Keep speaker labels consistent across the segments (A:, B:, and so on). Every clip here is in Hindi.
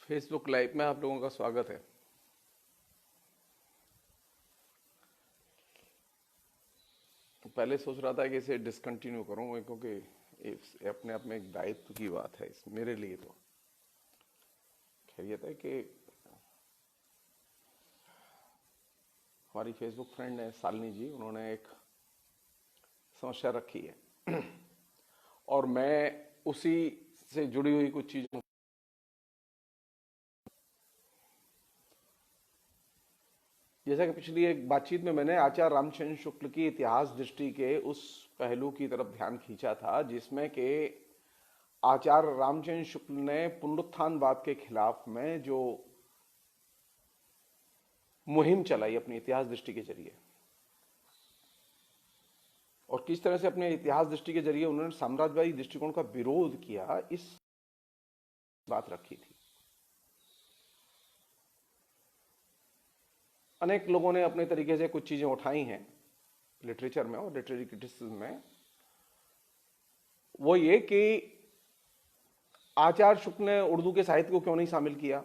A: फेसबुक लाइव में आप लोगों का स्वागत है। तो पहले सोच रहा था कि इसे डिसकंटिन्यू करूं क्योंकि ये अपने आप में एक दायित्व की बात है इस मेरे लिए। तो खैरियत है कि हमारी फेसबुक फ्रेंड है शालिनी जी, उन्होंने एक समस्या रखी है और मैं उसी से जुड़ी हुई कुछ चीज़ों, जैसा कि पिछली एक बातचीत में मैंने आचार्य रामचंद्र शुक्ल की इतिहास दृष्टि के उस पहलू की तरफ ध्यान खींचा था जिसमें कि आचार्य रामचंद्र शुक्ल ने पुनरुत्थानवाद के खिलाफ में जो मुहिम चलाई अपनी इतिहास दृष्टि के जरिए, और किस तरह से अपने इतिहास दृष्टि के जरिए उन्होंने साम्राज्यवादी दृष्टिकोण का विरोध किया, इस बात रखी थी। अनेक लोगों ने अपने तरीके से कुछ चीजें उठाई हैं लिटरेचर में और लिटरेरी क्रिटिसिज्म में। वो ये कि आचार्य शुक्ल ने उर्दू के साहित्य को क्यों नहीं शामिल किया।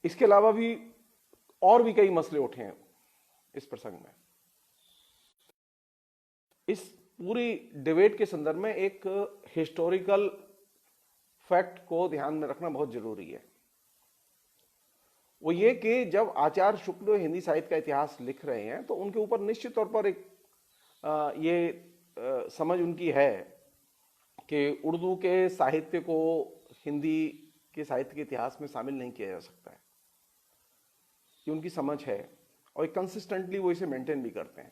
A: इसके अलावा भी और भी कई मसले उठे हैं इस प्रसंग में। इस पूरी डिबेट के संदर्भ में एक हिस्टोरिकल फैक्ट को ध्यान में रखना बहुत जरूरी है। वो ये कि जब आचार्य शुक्ल हिंदी साहित्य का इतिहास लिख रहे हैं तो उनके ऊपर निश्चित तौर पर एक समझ उनकी है कि उर्दू के साहित्य को हिंदी के साहित्य के इतिहास में शामिल नहीं किया जा सकता है। ये उनकी समझ है और कंसिस्टेंटली वो इसे मेंटेन भी करते हैं।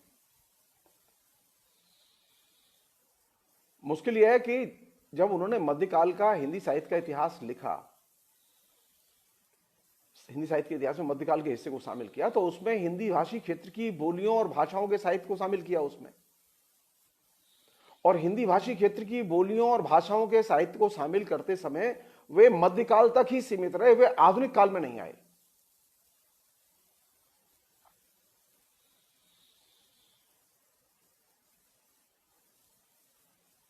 A: मुश्किल यह है कि जब उन्होंने मध्यकाल का हिंदी साहित्य का इतिहास लिखा, हिंदी साहित्य के इतिहास में मध्यकाल के हिस्से को शामिल किया, तो उसमें हिंदी भाषी क्षेत्र की बोलियों और भाषाओं के साहित्य को शामिल किया उसमें। और हिंदी भाषी क्षेत्र की बोलियों और भाषाओं के साहित्य को शामिल करते समय वे मध्यकाल तक ही सीमित रहे, वे आधुनिक काल में नहीं आए।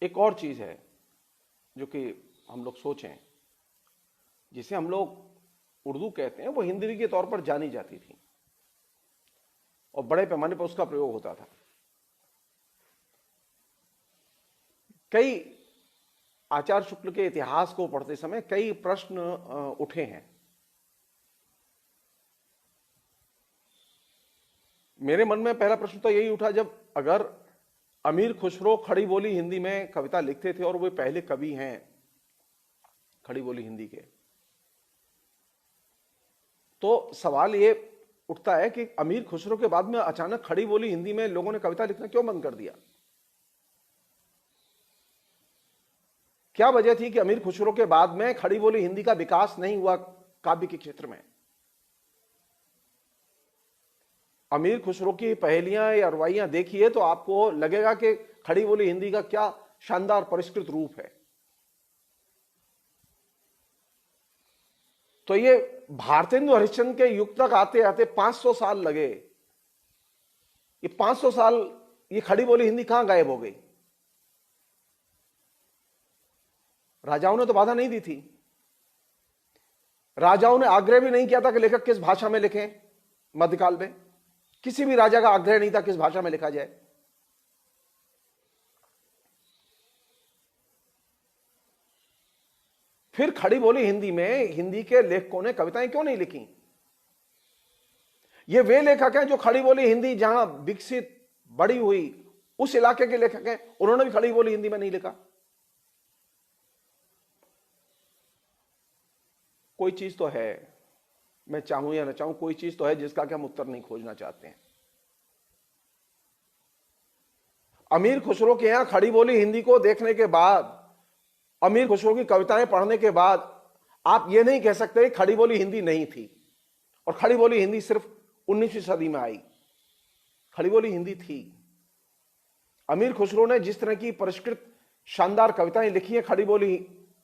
A: एक और चीज है जो कि हम लोग सोचें, जिसे हम लोग उर्दू कहते हैं, वो हिंदी के तौर पर जानी जाती थी और बड़े पैमाने पर उसका प्रयोग होता था। कई आचार्य शुक्ल के इतिहास को पढ़ते समय कई प्रश्न उठे हैं। मेरे मन में पहला प्रश्न तो यही उठा, जब अगर अमीर खुसरो खड़ी बोली हिंदी में कविता लिखते थे और वे पहले कवि हैं खड़ी बोली हिंदी के, तो सवाल ये उठता है कि अमीर खुसरो के बाद में अचानक खड़ी बोली हिंदी में लोगों ने कविता लिखना क्यों बंद कर दिया। क्या वजह थी कि अमीर खुसरो के बाद में खड़ी बोली हिंदी का विकास नहीं हुआ काव्य के क्षेत्र में। अमीर खुसरो की पहेलियां या रुबाइयां देखिए तो आपको लगेगा कि खड़ी बोली हिंदी का क्या शानदार परिष्कृत रूप है। तो ये भारतेंदु हरिश्चंद्र के युग तक आते आते 500 साल लगे। ये 500 साल ये खड़ी बोली हिंदी कहां गायब हो गई। राजाओं ने तो बाधा नहीं दी थी, राजाओं ने आग्रह भी नहीं किया था कि लेखक किस भाषा में लिखें। मध्यकाल में किसी भी राजा का आग्रह नहीं था किस भाषा में लिखा जाए। फिर खड़ी बोली हिंदी में हिंदी के लेखकों ने कविताएं क्यों नहीं लिखी। ये वे लेखक हैं जो खड़ी बोली हिंदी जहां विकसित बड़ी हुई उस इलाके के लेखक हैं, उन्होंने भी खड़ी बोली हिंदी में नहीं लिखा। कोई चीज तो है, मैं चाहूं या न चाहूं, कोई चीज तो है जिसका कि हम उत्तर नहीं खोजना चाहते हैं। अमीर खुसरो के यहां खड़ी बोली हिंदी को देखने के बाद, अमीर खुसरो की कविताएं पढ़ने के बाद आप यह नहीं कह सकते खड़ी बोली हिंदी नहीं थी और खड़ी बोली हिंदी सिर्फ 19वीं सदी में आई। खड़ी बोली हिंदी थी। अमीर खुसरो ने जिस तरह की परिष्कृत शानदार कविताएं लिखी हैं खड़ी बोली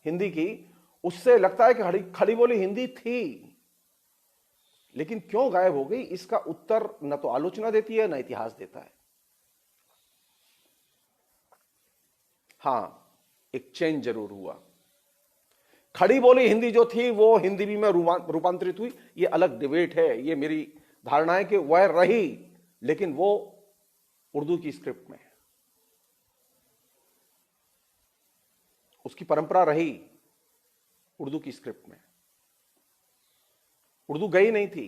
A: हिंदी की, उससे लगता है कि खड़ी बोली हिंदी थी, लेकिन क्यों गायब हो गई इसका उत्तर न तो आलोचना देती है न इतिहास देता है। हां, एक चेंज जरूर हुआ। खड़ी बोली हिंदी जो थी वो हिंदी भी में रूपांतरित हुई, ये अलग डिबेट है। ये मेरी धारणा है कि वह रही, लेकिन वो उर्दू की स्क्रिप्ट में, उसकी परंपरा रही उर्दू की स्क्रिप्ट में। उर्दू गई नहीं थी,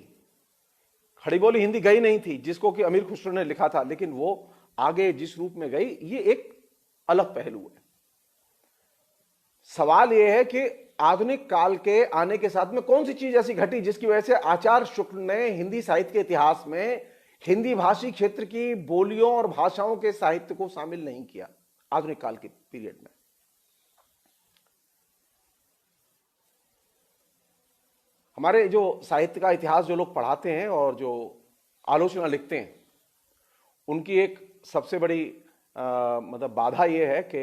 A: खड़ी बोली हिंदी गई नहीं थी, जिसको कि अमीर खुसरो ने लिखा था, लेकिन वो आगे जिस रूप में गई, ये एक अलग पहलू है। सवाल यह है कि आधुनिक काल के आने के साथ में कौन सी चीज ऐसी घटी जिसकी वजह से आचार्य शुक्ल ने हिंदी साहित्य के इतिहास में हिंदी भाषी क्षेत्र की बोलियों और भाषाओं के साहित्य को शामिल नहीं किया आधुनिक काल के पीरियड में। हमारे जो साहित्य का इतिहास जो लोग पढ़ाते हैं और जो आलोचना लिखते हैं, उनकी एक सबसे बड़ी मतलब बाधा यह है कि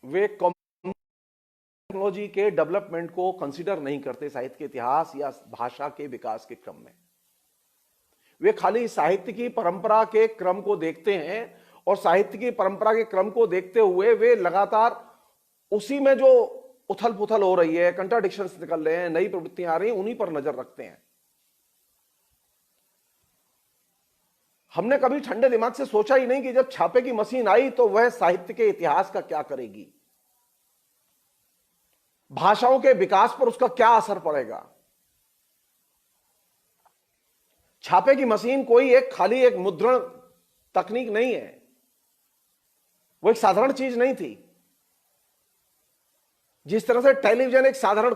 A: वे टेक्नोलॉजी के डेवलपमेंट को कंसीडर नहीं करते साहित्य के इतिहास या भाषा के विकास के क्रम में। वे खाली साहित्य की परंपरा के क्रम को देखते हैं और साहित्य की परंपरा के क्रम को देखते हुए वे लगातार उसी में जो उथल पुथल हो रही है, कंट्राडिक्शंस निकल रहे हैं, नई प्रवृत्तियां आ रही हैं, उन्हीं पर नजर रखते हैं। हमने कभी ठंडे दिमाग से सोचा ही नहीं कि जब छापे की मशीन आई तो वह साहित्य के इतिहास का क्या करेगी, भाषाओं के विकास पर उसका क्या असर पड़ेगा। छापे की मशीन कोई एक खाली एक मुद्रण तकनीक नहीं है, वो एक साधारण चीज नहीं थी। जिस तरह से टेलीविजन एक साधारण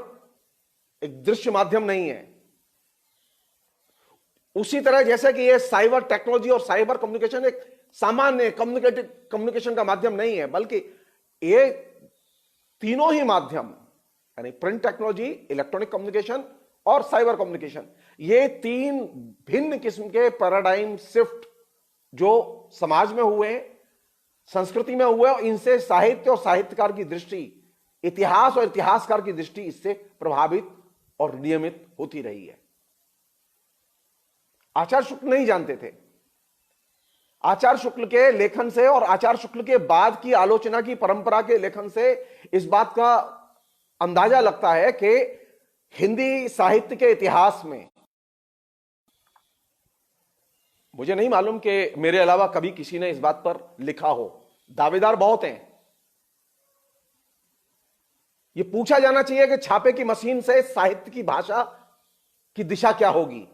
A: एक दृश्य माध्यम नहीं है, उसी तरह जैसे कि ये साइबर टेक्नोलॉजी और साइबर कम्युनिकेशन एक सामान्य कम्युनिकेशन का माध्यम नहीं है, बल्कि ये तीनों ही माध्यम यानी प्रिंट टेक्नोलॉजी, इलेक्ट्रॉनिक कम्युनिकेशन और साइबर कम्युनिकेशन, ये तीन भिन्न किस्म के पैराडाइम शिफ्ट जो समाज में हुए, संस्कृति में हुए, और इनसे साहित्य और साहित्यकार की दृष्टि, इतिहास और इतिहासकार की दृष्टि इससे प्रभावित और नियमित होती रही है। आचार्य शुक्ल नहीं जानते थे। आचार्य शुक्ल के लेखन से और आचार्य शुक्ल के बाद की आलोचना की परंपरा के लेखन से इस बात का अंदाजा लगता है कि हिंदी साहित्य के इतिहास में, मुझे नहीं मालूम कि मेरे अलावा कभी किसी ने इस बात पर लिखा हो, दावेदार बहुत हैं। यह पूछा जाना चाहिए कि छापे की मशीन से साहित्य की भाषा की दिशा क्या होगी।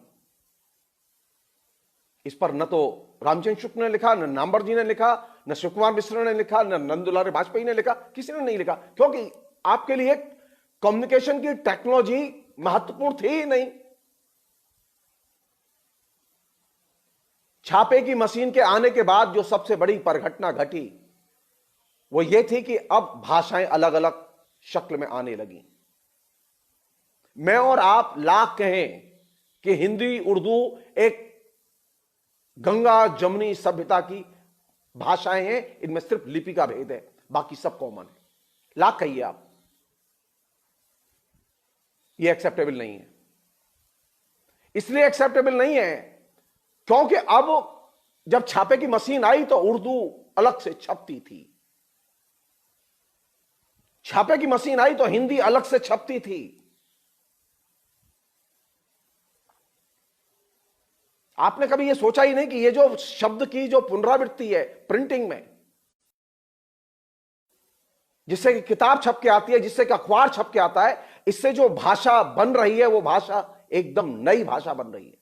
A: इस पर न तो रामचंद्र शुक्ल ने लिखा, न नामवर जी ने लिखा, न शिव कुमार मिश्र ने लिखा, न नंदुलारे वाजपेयी ने लिखा, किसी ने नहीं लिखा, क्योंकि आपके लिए कम्युनिकेशन की टेक्नोलॉजी महत्वपूर्ण थी ही नहीं। छापे की मशीन के आने के बाद जो सबसे बड़ी परिघटना घटी वो ये थी कि अब भाषाएं अलग अलग शक्ल में आने लगी। मैं और आप लाख कहें कि हिंदी उर्दू एक गंगा जमुनी सभ्यता की भाषाएं हैं, इनमें सिर्फ लिपि का भेद है, बाकी सब कॉमन है। लाख कहिए आप, ये एक्सेप्टेबल नहीं है। इसलिए एक्सेप्टेबल नहीं है क्योंकि अब जब छापे की मशीन आई तो उर्दू अलग से छपती थी। छापे की मशीन आई तो हिंदी अलग से छपती थी। आपने कभी यह सोचा ही नहीं कि ये जो शब्द की जो पुनरावृत्ति है प्रिंटिंग में, जिससे कि किताब छप के आती है, जिससे कि अखबार छप के आता है, इससे जो भाषा बन रही है वो भाषा एकदम नई भाषा बन रही है।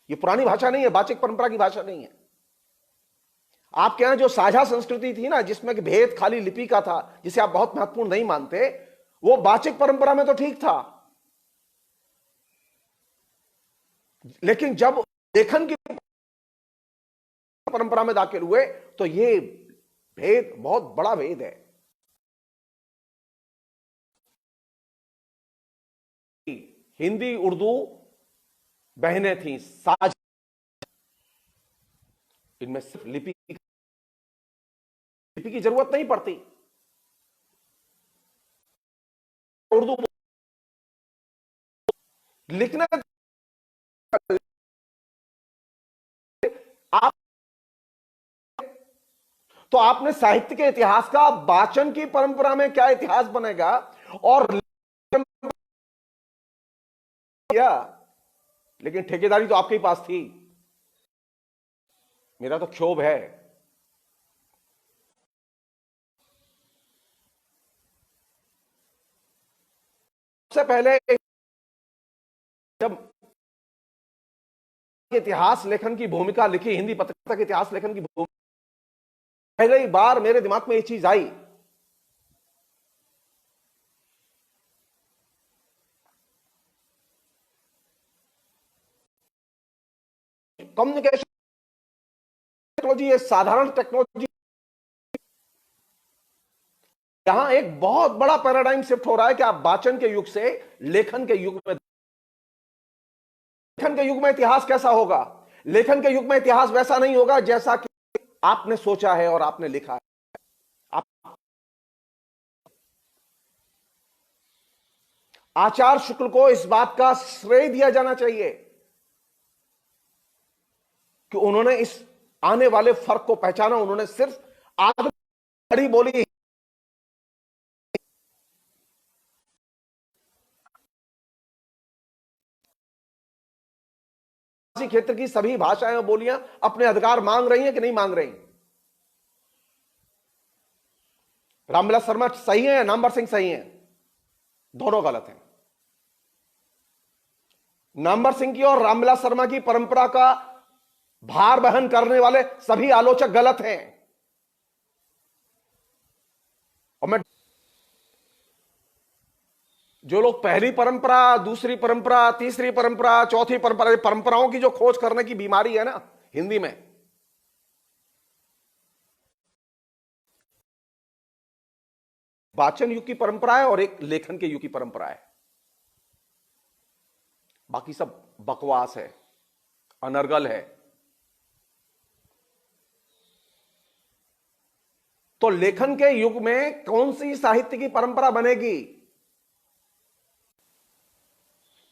A: ये पुरानी भाषा नहीं है, वाचिक परंपरा की भाषा नहीं है। आपके यहां जो साझा संस्कृति थी ना, जिसमें कि भेद खाली लिपि का था, जिसे आप बहुत महत्वपूर्ण नहीं मानते, वो वाचिक परंपरा में तो ठीक था, लेकिन जब लेखन की परंपरा में दाखिल हुए तो ये भेद बहुत बड़ा भेद है। हिंदी उर्दू बहनें थी साझा, इनमें सिर्फ लिपि की जरूरत नहीं पड़ती। उर्दू लिखना आप तो आपने साहित्य के इतिहास का वाचन की परंपरा में क्या इतिहास बनेगा और किया, लेकिन ठेकेदारी तो आपके ही पास थी। मेरा तो क्षोभ है। सबसे पहले जब इतिहास लेखन की भूमिका लिखी, हिंदी पत्रकारिता के इतिहास लेखन की भूमिका, पहली बार मेरे दिमाग में ये चीज आई। कम्युनिकेशन टेक्नोलॉजी, ये साधारण टेक्नोलॉजी, यहां एक बहुत बड़ा पैराडाइम शिफ्ट हो रहा है कि आप वाचन के युग से लेखन के युग में, लेखन के युग में इतिहास कैसा होगा। लेखन के युग में इतिहास वैसा नहीं होगा जैसा कि आपने सोचा है और आपने लिखा है। आचार्य शुक्ल को इस बात का श्रेय दिया जाना चाहिए कि उन्होंने इस आने वाले फर्क को पहचाना। उन्होंने सिर्फ आदमी खड़ी बोली, क्षेत्र की सभी भाषाएं और बोलियां अपने अधिकार मांग रही हैं कि नहीं मांग रही। रामविलास शर्मा सही है या नामवर सिंह सही है? दोनों गलत हैं। नामवर सिंह की और रामविलास शर्मा की परंपरा का भार वहन करने वाले सभी आलोचक गलत हैं। और मैं, जो लोग पहली परंपरा, दूसरी परंपरा, तीसरी परंपरा, चौथी परंपरा, परंपराओं की जो खोज करने की बीमारी है ना हिंदी में, वाचन युग की परंपरा है और एक लेखन के युग की परंपरा है। बाकी सब बकवास है, अनर्गल है। तो लेखन के युग में कौन सी साहित्य की परंपरा बनेगी?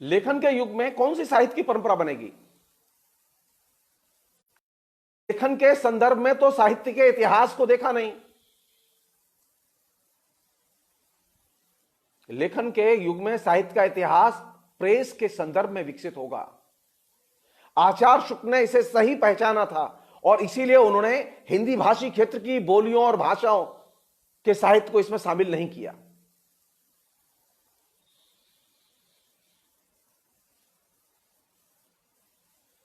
A: लेखन के युग में कौन सी साहित्य की परंपरा बनेगी? लेखन के संदर्भ में तो साहित्य के इतिहास को देखा नहीं। लेखन के युग में साहित्य का इतिहास प्रेस के संदर्भ में विकसित होगा। आचार्य शुक्ल ने इसे सही पहचाना था और इसीलिए उन्होंने हिंदी भाषी क्षेत्र की बोलियों और भाषाओं के साहित्य को इसमें शामिल नहीं किया।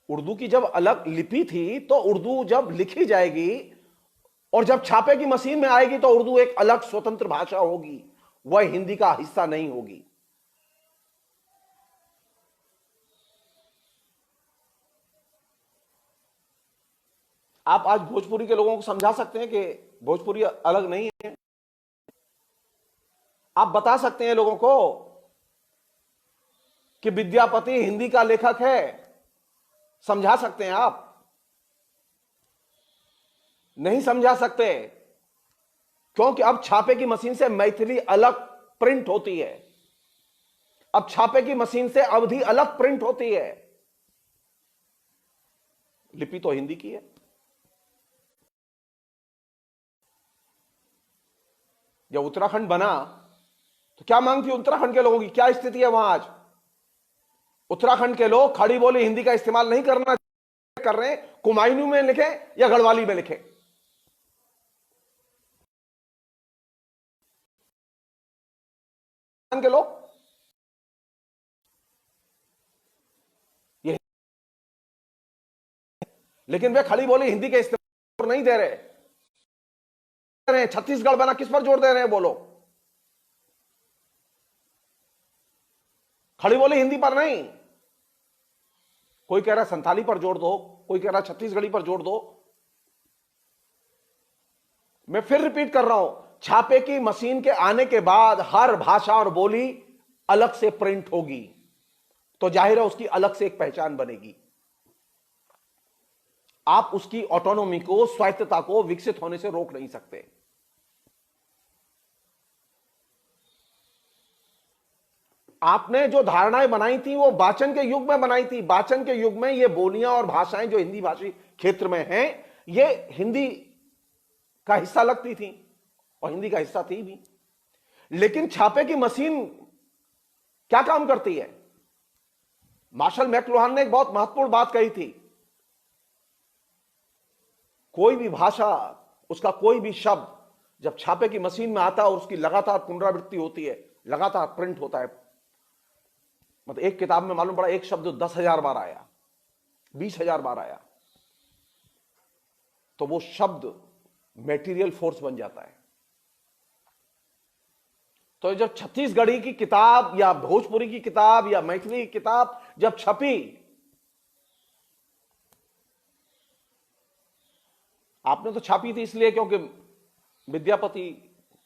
A: उर्दू की जब अलग लिपि थी तो उर्दू जब लिखी जाएगी और जब छापे की मशीन में आएगी तो उर्दू एक अलग स्वतंत्र भाषा होगी, वह हिंदी का हिस्सा नहीं होगी। आप आज भोजपुरी के लोगों को समझा सकते हैं कि भोजपुरी अलग नहीं है? आप बता सकते हैं लोगों को कि विद्यापति हिंदी का लेखक है? समझा सकते हैं आप? नहीं समझा सकते, क्योंकि अब छापे की मशीन से मैथिली अलग प्रिंट होती है, अब छापे की मशीन से अवधी अलग प्रिंट होती है। लिपि तो हिंदी की है। जब उत्तराखंड बना तो क्या मांग थी उत्तराखंड के लोगों की? क्या स्थिति है वहां आज? उत्तराखंड के लोग खड़ी बोली हिंदी का इस्तेमाल नहीं करना कर रहे हैं। कुमायूनी में लिखे या गढ़वाली में लिखे, के लोग ये, लेकिन वे खड़ी बोली हिंदी के इस्तेमाल नहीं दे रहे। छत्तीसगढ़ बना, किस पर जोर दे रहे हैं बोलो? खड़ी बोली हिंदी पर नहीं। कोई कह रहा है संथाली पर जोड़ दो, कोई कह रहा है छत्तीसगढ़ी पर जोड़ दो। मैं फिर रिपीट कर रहा हूं, छापे की मशीन के आने के बाद हर भाषा और बोली अलग से प्रिंट होगी, तो जाहिर है उसकी अलग से एक पहचान बनेगी। आप उसकी ऑटोनॉमी को, स्वायत्तता को विकसित होने से रोक नहीं सकते। आपने जो धारणाएं बनाई थी वो वाचन के युग में बनाई थी। वाचन के युग में ये बोलियां और भाषाएं जो हिंदी भाषी क्षेत्र में हैं, ये हिंदी का हिस्सा लगती थी और हिंदी का हिस्सा थी भी। लेकिन छापे की मशीन क्या काम करती है? मार्शल मैक्लुहान ने एक बहुत महत्वपूर्ण बात कही थी, कोई भी भाषा, उसका कोई भी शब्द जब छापे की मशीन में आता है और उसकी लगातार पुनरावृत्ति होती है, लगातार प्रिंट होता है, मतलब एक किताब में मालूम पड़ा एक शब्द 10,000 बार आया, 20,000 बार आया, तो वो शब्द मेटीरियल फोर्स बन जाता है। तो जब छत्तीसगढ़ी की किताब या भोजपुरी की किताब या मैथिली की किताब जब छपी, आपने तो छापी थी इसलिए क्योंकि विद्यापति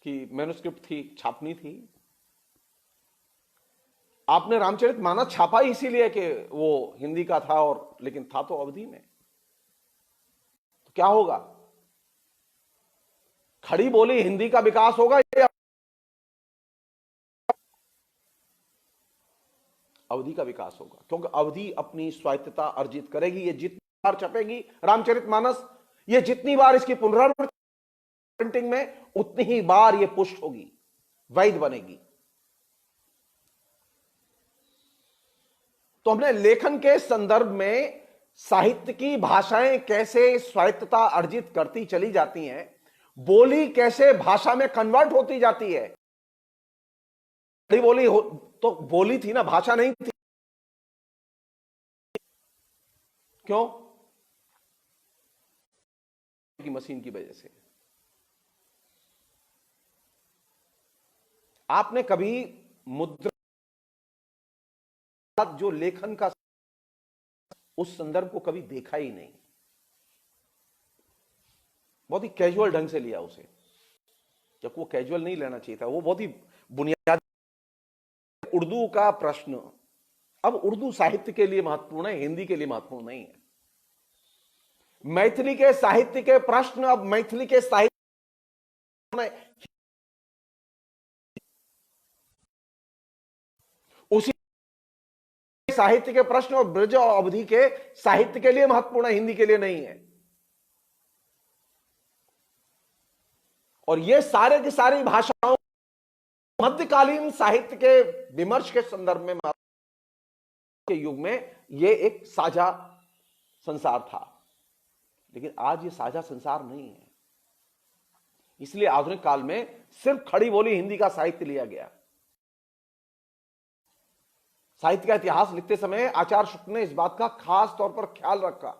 A: की मैन्युस्क्रिप्ट थी, छापनी थी। आपने रामचरितमानस छापा इसीलिए कि वो हिंदी का था, और लेकिन था तो अवधी में। तो क्या होगा? खड़ी बोली हिंदी का विकास होगा या अवधि का विकास होगा? क्योंकि अवधि अपनी स्वायत्तता अर्जित करेगी। ये जितनी बार छपेगी रामचरितमानस, ये जितनी बार इसकी पुनरावृत्ति प्रिंटिंग में, उतनी ही बार ये पुष्ट होगी, वैध बनेगी। तो हमने लेखन के संदर्भ में साहित्य की भाषाएं कैसे स्वायत्तता अर्जित करती चली जाती हैं, बोली कैसे भाषा में कन्वर्ट होती जाती है। खड़ी बोली तो बोली थी ना, भाषा नहीं थी। क्यों? की मशीन की वजह से। आपने कभी मुद्रा जो लेखन का उस संदर्भ को कभी देखा ही नहीं, बहुत ही कैजुअल ढंग से लिया उसे, जब वो कैजुअल नहीं लेना चाहिए था। वो बहुत ही बुनियादी। उर्दू का प्रश्न अब उर्दू साहित्य के लिए महत्वपूर्ण है, हिंदी के लिए महत्वपूर्ण नहीं है। मैथिली के साहित्य के प्रश्न अब मैथिली के साहित्य में, उसी साहित्य के प्रश्न और ब्रज और अवधि के साहित्य के लिए महत्वपूर्ण है, हिंदी के लिए नहीं है। और ये सारे की सारी भाषाओं मध्यकालीन साहित्य के विमर्श के संदर्भ में के युग में ये एक साझा संसार था, लेकिन आज ये साझा संसार नहीं है। इसलिए आधुनिक काल में सिर्फ खड़ी बोली हिंदी का साहित्य लिया गया। साहित्य का इतिहास लिखते समय आचार्य शुक्ल ने इस बात का खास तौर पर ख्याल रखा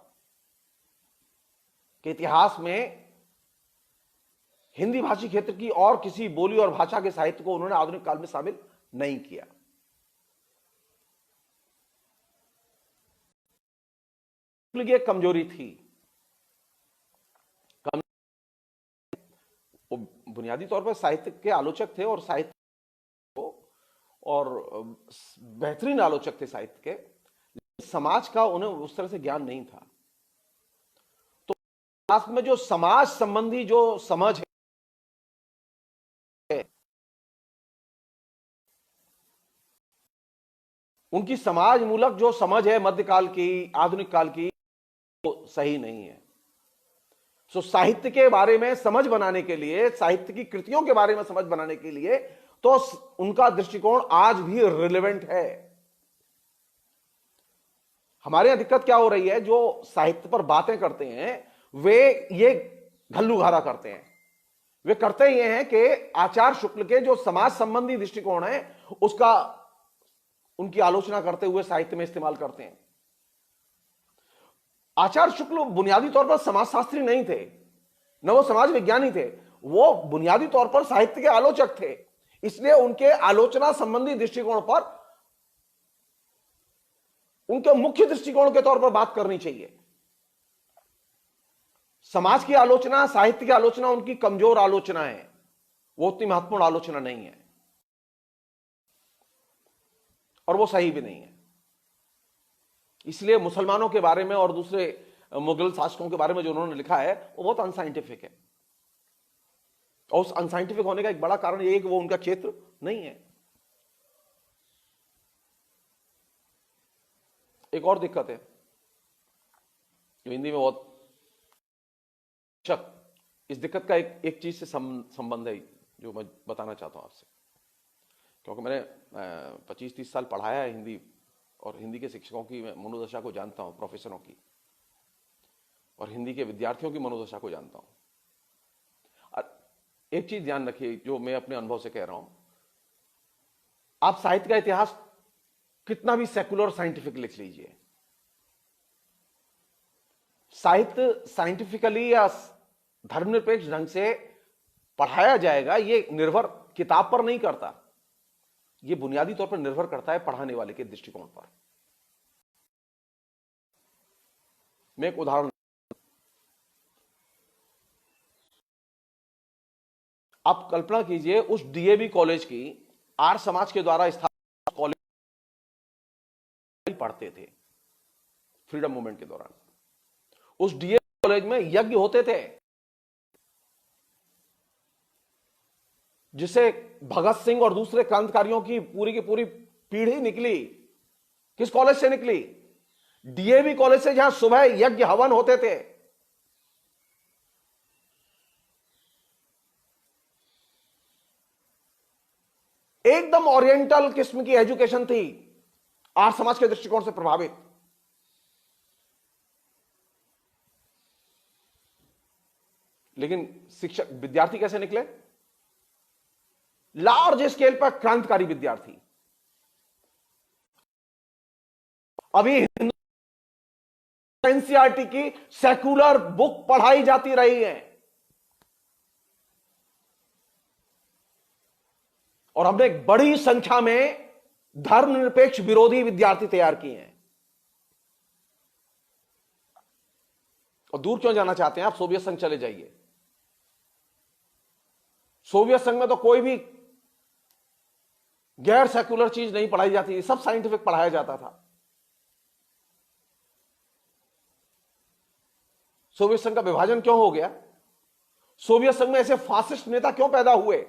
A: कि इतिहास में हिंदी भाषी क्षेत्र की और किसी बोली और भाषा के साहित्य को उन्होंने आधुनिक काल में शामिल नहीं किया। ये कमजोरी थी। वो बुनियादी तौर पर साहित्य के आलोचक थे और साहित्य और बेहतरीन आलोचक थे साहित्य के, लेकिन समाज का उन्हें उस तरह से ज्ञान नहीं था। तो इतिहास में जो समाज संबंधी जो समझ है, उनकी समाज मूलक जो समझ है मध्यकाल की, आधुनिक काल की, तो सही नहीं है। सो साहित्य के बारे में समझ बनाने के लिए, साहित्य की कृतियों के बारे में समझ बनाने के लिए, तो उनका दृष्टिकोण आज भी रिलेवेंट है। हमारे यहां दिक्कत क्या हो रही है, जो साहित्य पर बातें करते हैं वे ये घल्लूघारा करते हैं। वे करते ये हैं कि आचार्य शुक्ल के जो समाज संबंधी दृष्टिकोण है उसका उनकी आलोचना करते हुए साहित्य में इस्तेमाल करते हैं। आचार्य शुक्ल बुनियादी तौर पर समाजशास्त्री नहीं थे, न वो समाज विज्ञानी थे, वो बुनियादी तौर पर साहित्य के आलोचक थे। इसलिए उनके आलोचना संबंधी दृष्टिकोण पर, उनके मुख्य दृष्टिकोण के तौर पर बात करनी चाहिए। समाज की आलोचना, साहित्य की आलोचना उनकी कमजोर आलोचना है, वो उतनी महत्वपूर्ण आलोचना नहीं है और वो सही भी नहीं है। इसलिए मुसलमानों के बारे में और दूसरे मुगल शासकों के बारे में जो उन्होंने लिखा है वो बहुत अनसाइंटिफिक है। और उस अनसाइंटिफिक होने का एक बड़ा कारण यह है कि वो उनका क्षेत्र नहीं है। एक और दिक्कत है जो हिंदी में बहुत शक इस दिक्कत का एक चीज से संबंध है जो मैं बताना चाहता हूं आपसे, क्योंकि मैंने 25-30 साल पढ़ाया है हिंदी, और हिंदी के शिक्षकों की मैं मनोदशा को जानता हूं, प्रोफेसरों की, और हिंदी के विद्यार्थियों की मनोदशा को जानता हूं। एक चीज ध्यान रखिए जो मैं अपने अनुभव से कह रहा हूं, आप साहित्य का इतिहास कितना भी सेकुलर साइंटिफिक लिख लीजिए, साहित्य साइंटिफिकली या धर्मनिरपेक्ष ढंग से पढ़ाया जाएगा, ये निर्भर किताब पर नहीं करता, ये बुनियादी तौर पर निर्भर करता है पढ़ाने वाले के दृष्टिकोण पर। मैं एक उदाहरण, आप कल्पना कीजिए उस डीएवी कॉलेज की, आर्य समाज के द्वारा स्थापित कॉलेज पढ़ते थे फ्रीडम मूवमेंट के दौरान। उस डीएवी कॉलेज में यज्ञ होते थे, जिसे भगत सिंह और दूसरे क्रांतिकारियों की पूरी पीढ़ी निकली। किस कॉलेज से निकली? डीएवी कॉलेज से, जहां सुबह यज्ञ हवन होते थे। एकदम ओरिएंटल किस्म की एजुकेशन थी, आर्य समाज के दृष्टिकोण से प्रभावित। लेकिन शिक्षक विद्यार्थी कैसे निकले? लार्ज स्केल पर क्रांतिकारी विद्यार्थी। अभी एनसीईआरटी की सेकुलर बुक पढ़ाई जाती रही है, और हमने एक बड़ी संख्या में धर्मनिरपेक्ष विरोधी विद्यार्थी तैयार किए हैं। और दूर क्यों जाना चाहते हैं आप? सोवियत संघ चले जाइए। सोवियत संघ में तो कोई भी गैर सेकुलर चीज नहीं पढ़ाई जाती थी, सब साइंटिफिक पढ़ाया जाता था। सोवियत संघ का विभाजन क्यों हो गया? सोवियत संघ में ऐसे फासिस्ट नेता क्यों पैदा हुए?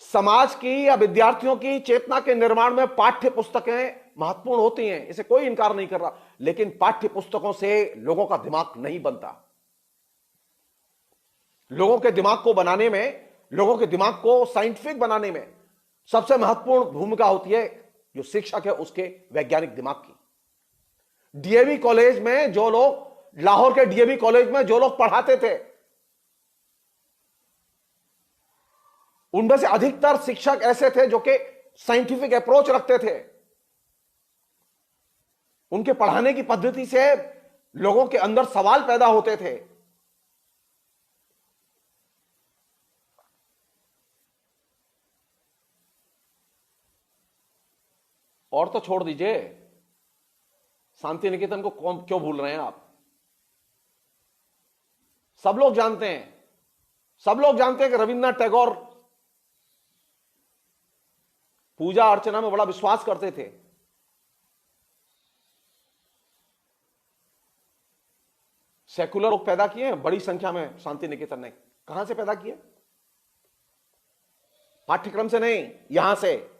A: समाज की या विद्यार्थियों की चेतना के निर्माण में पाठ्य पुस्तकें महत्वपूर्ण होती हैं, इसे कोई इंकार नहीं कर रहा, लेकिन पाठ्य पुस्तकों से लोगों का दिमाग नहीं बनता। लोगों के दिमाग को बनाने में, लोगों के दिमाग को साइंटिफिक बनाने में सबसे महत्वपूर्ण भूमिका होती है जो शिक्षक है उसके वैज्ञानिक दिमाग की। डीएवी कॉलेज में जो लोग, लाहौर के डीएवी कॉलेज में जो लोग पढ़ाते थे, उनमें से अधिकतर शिक्षक ऐसे थे जो कि साइंटिफिक अप्रोच रखते थे। उनके पढ़ाने की पद्धति से लोगों के अंदर सवाल पैदा होते थे। और तो छोड़ दीजिए, शांति निकेतन को क्यों भूल रहे हैं आप? सब लोग जानते हैं कि रविन्द्रनाथ टैगोर पूजा अर्चना में बड़ा विश्वास करते थे। सेकुलर लोग पैदा किए हैं बड़ी संख्या में शांति निकेतन ने। कहां से पैदा किए? पाठ्यक्रम से नहीं, यहां से।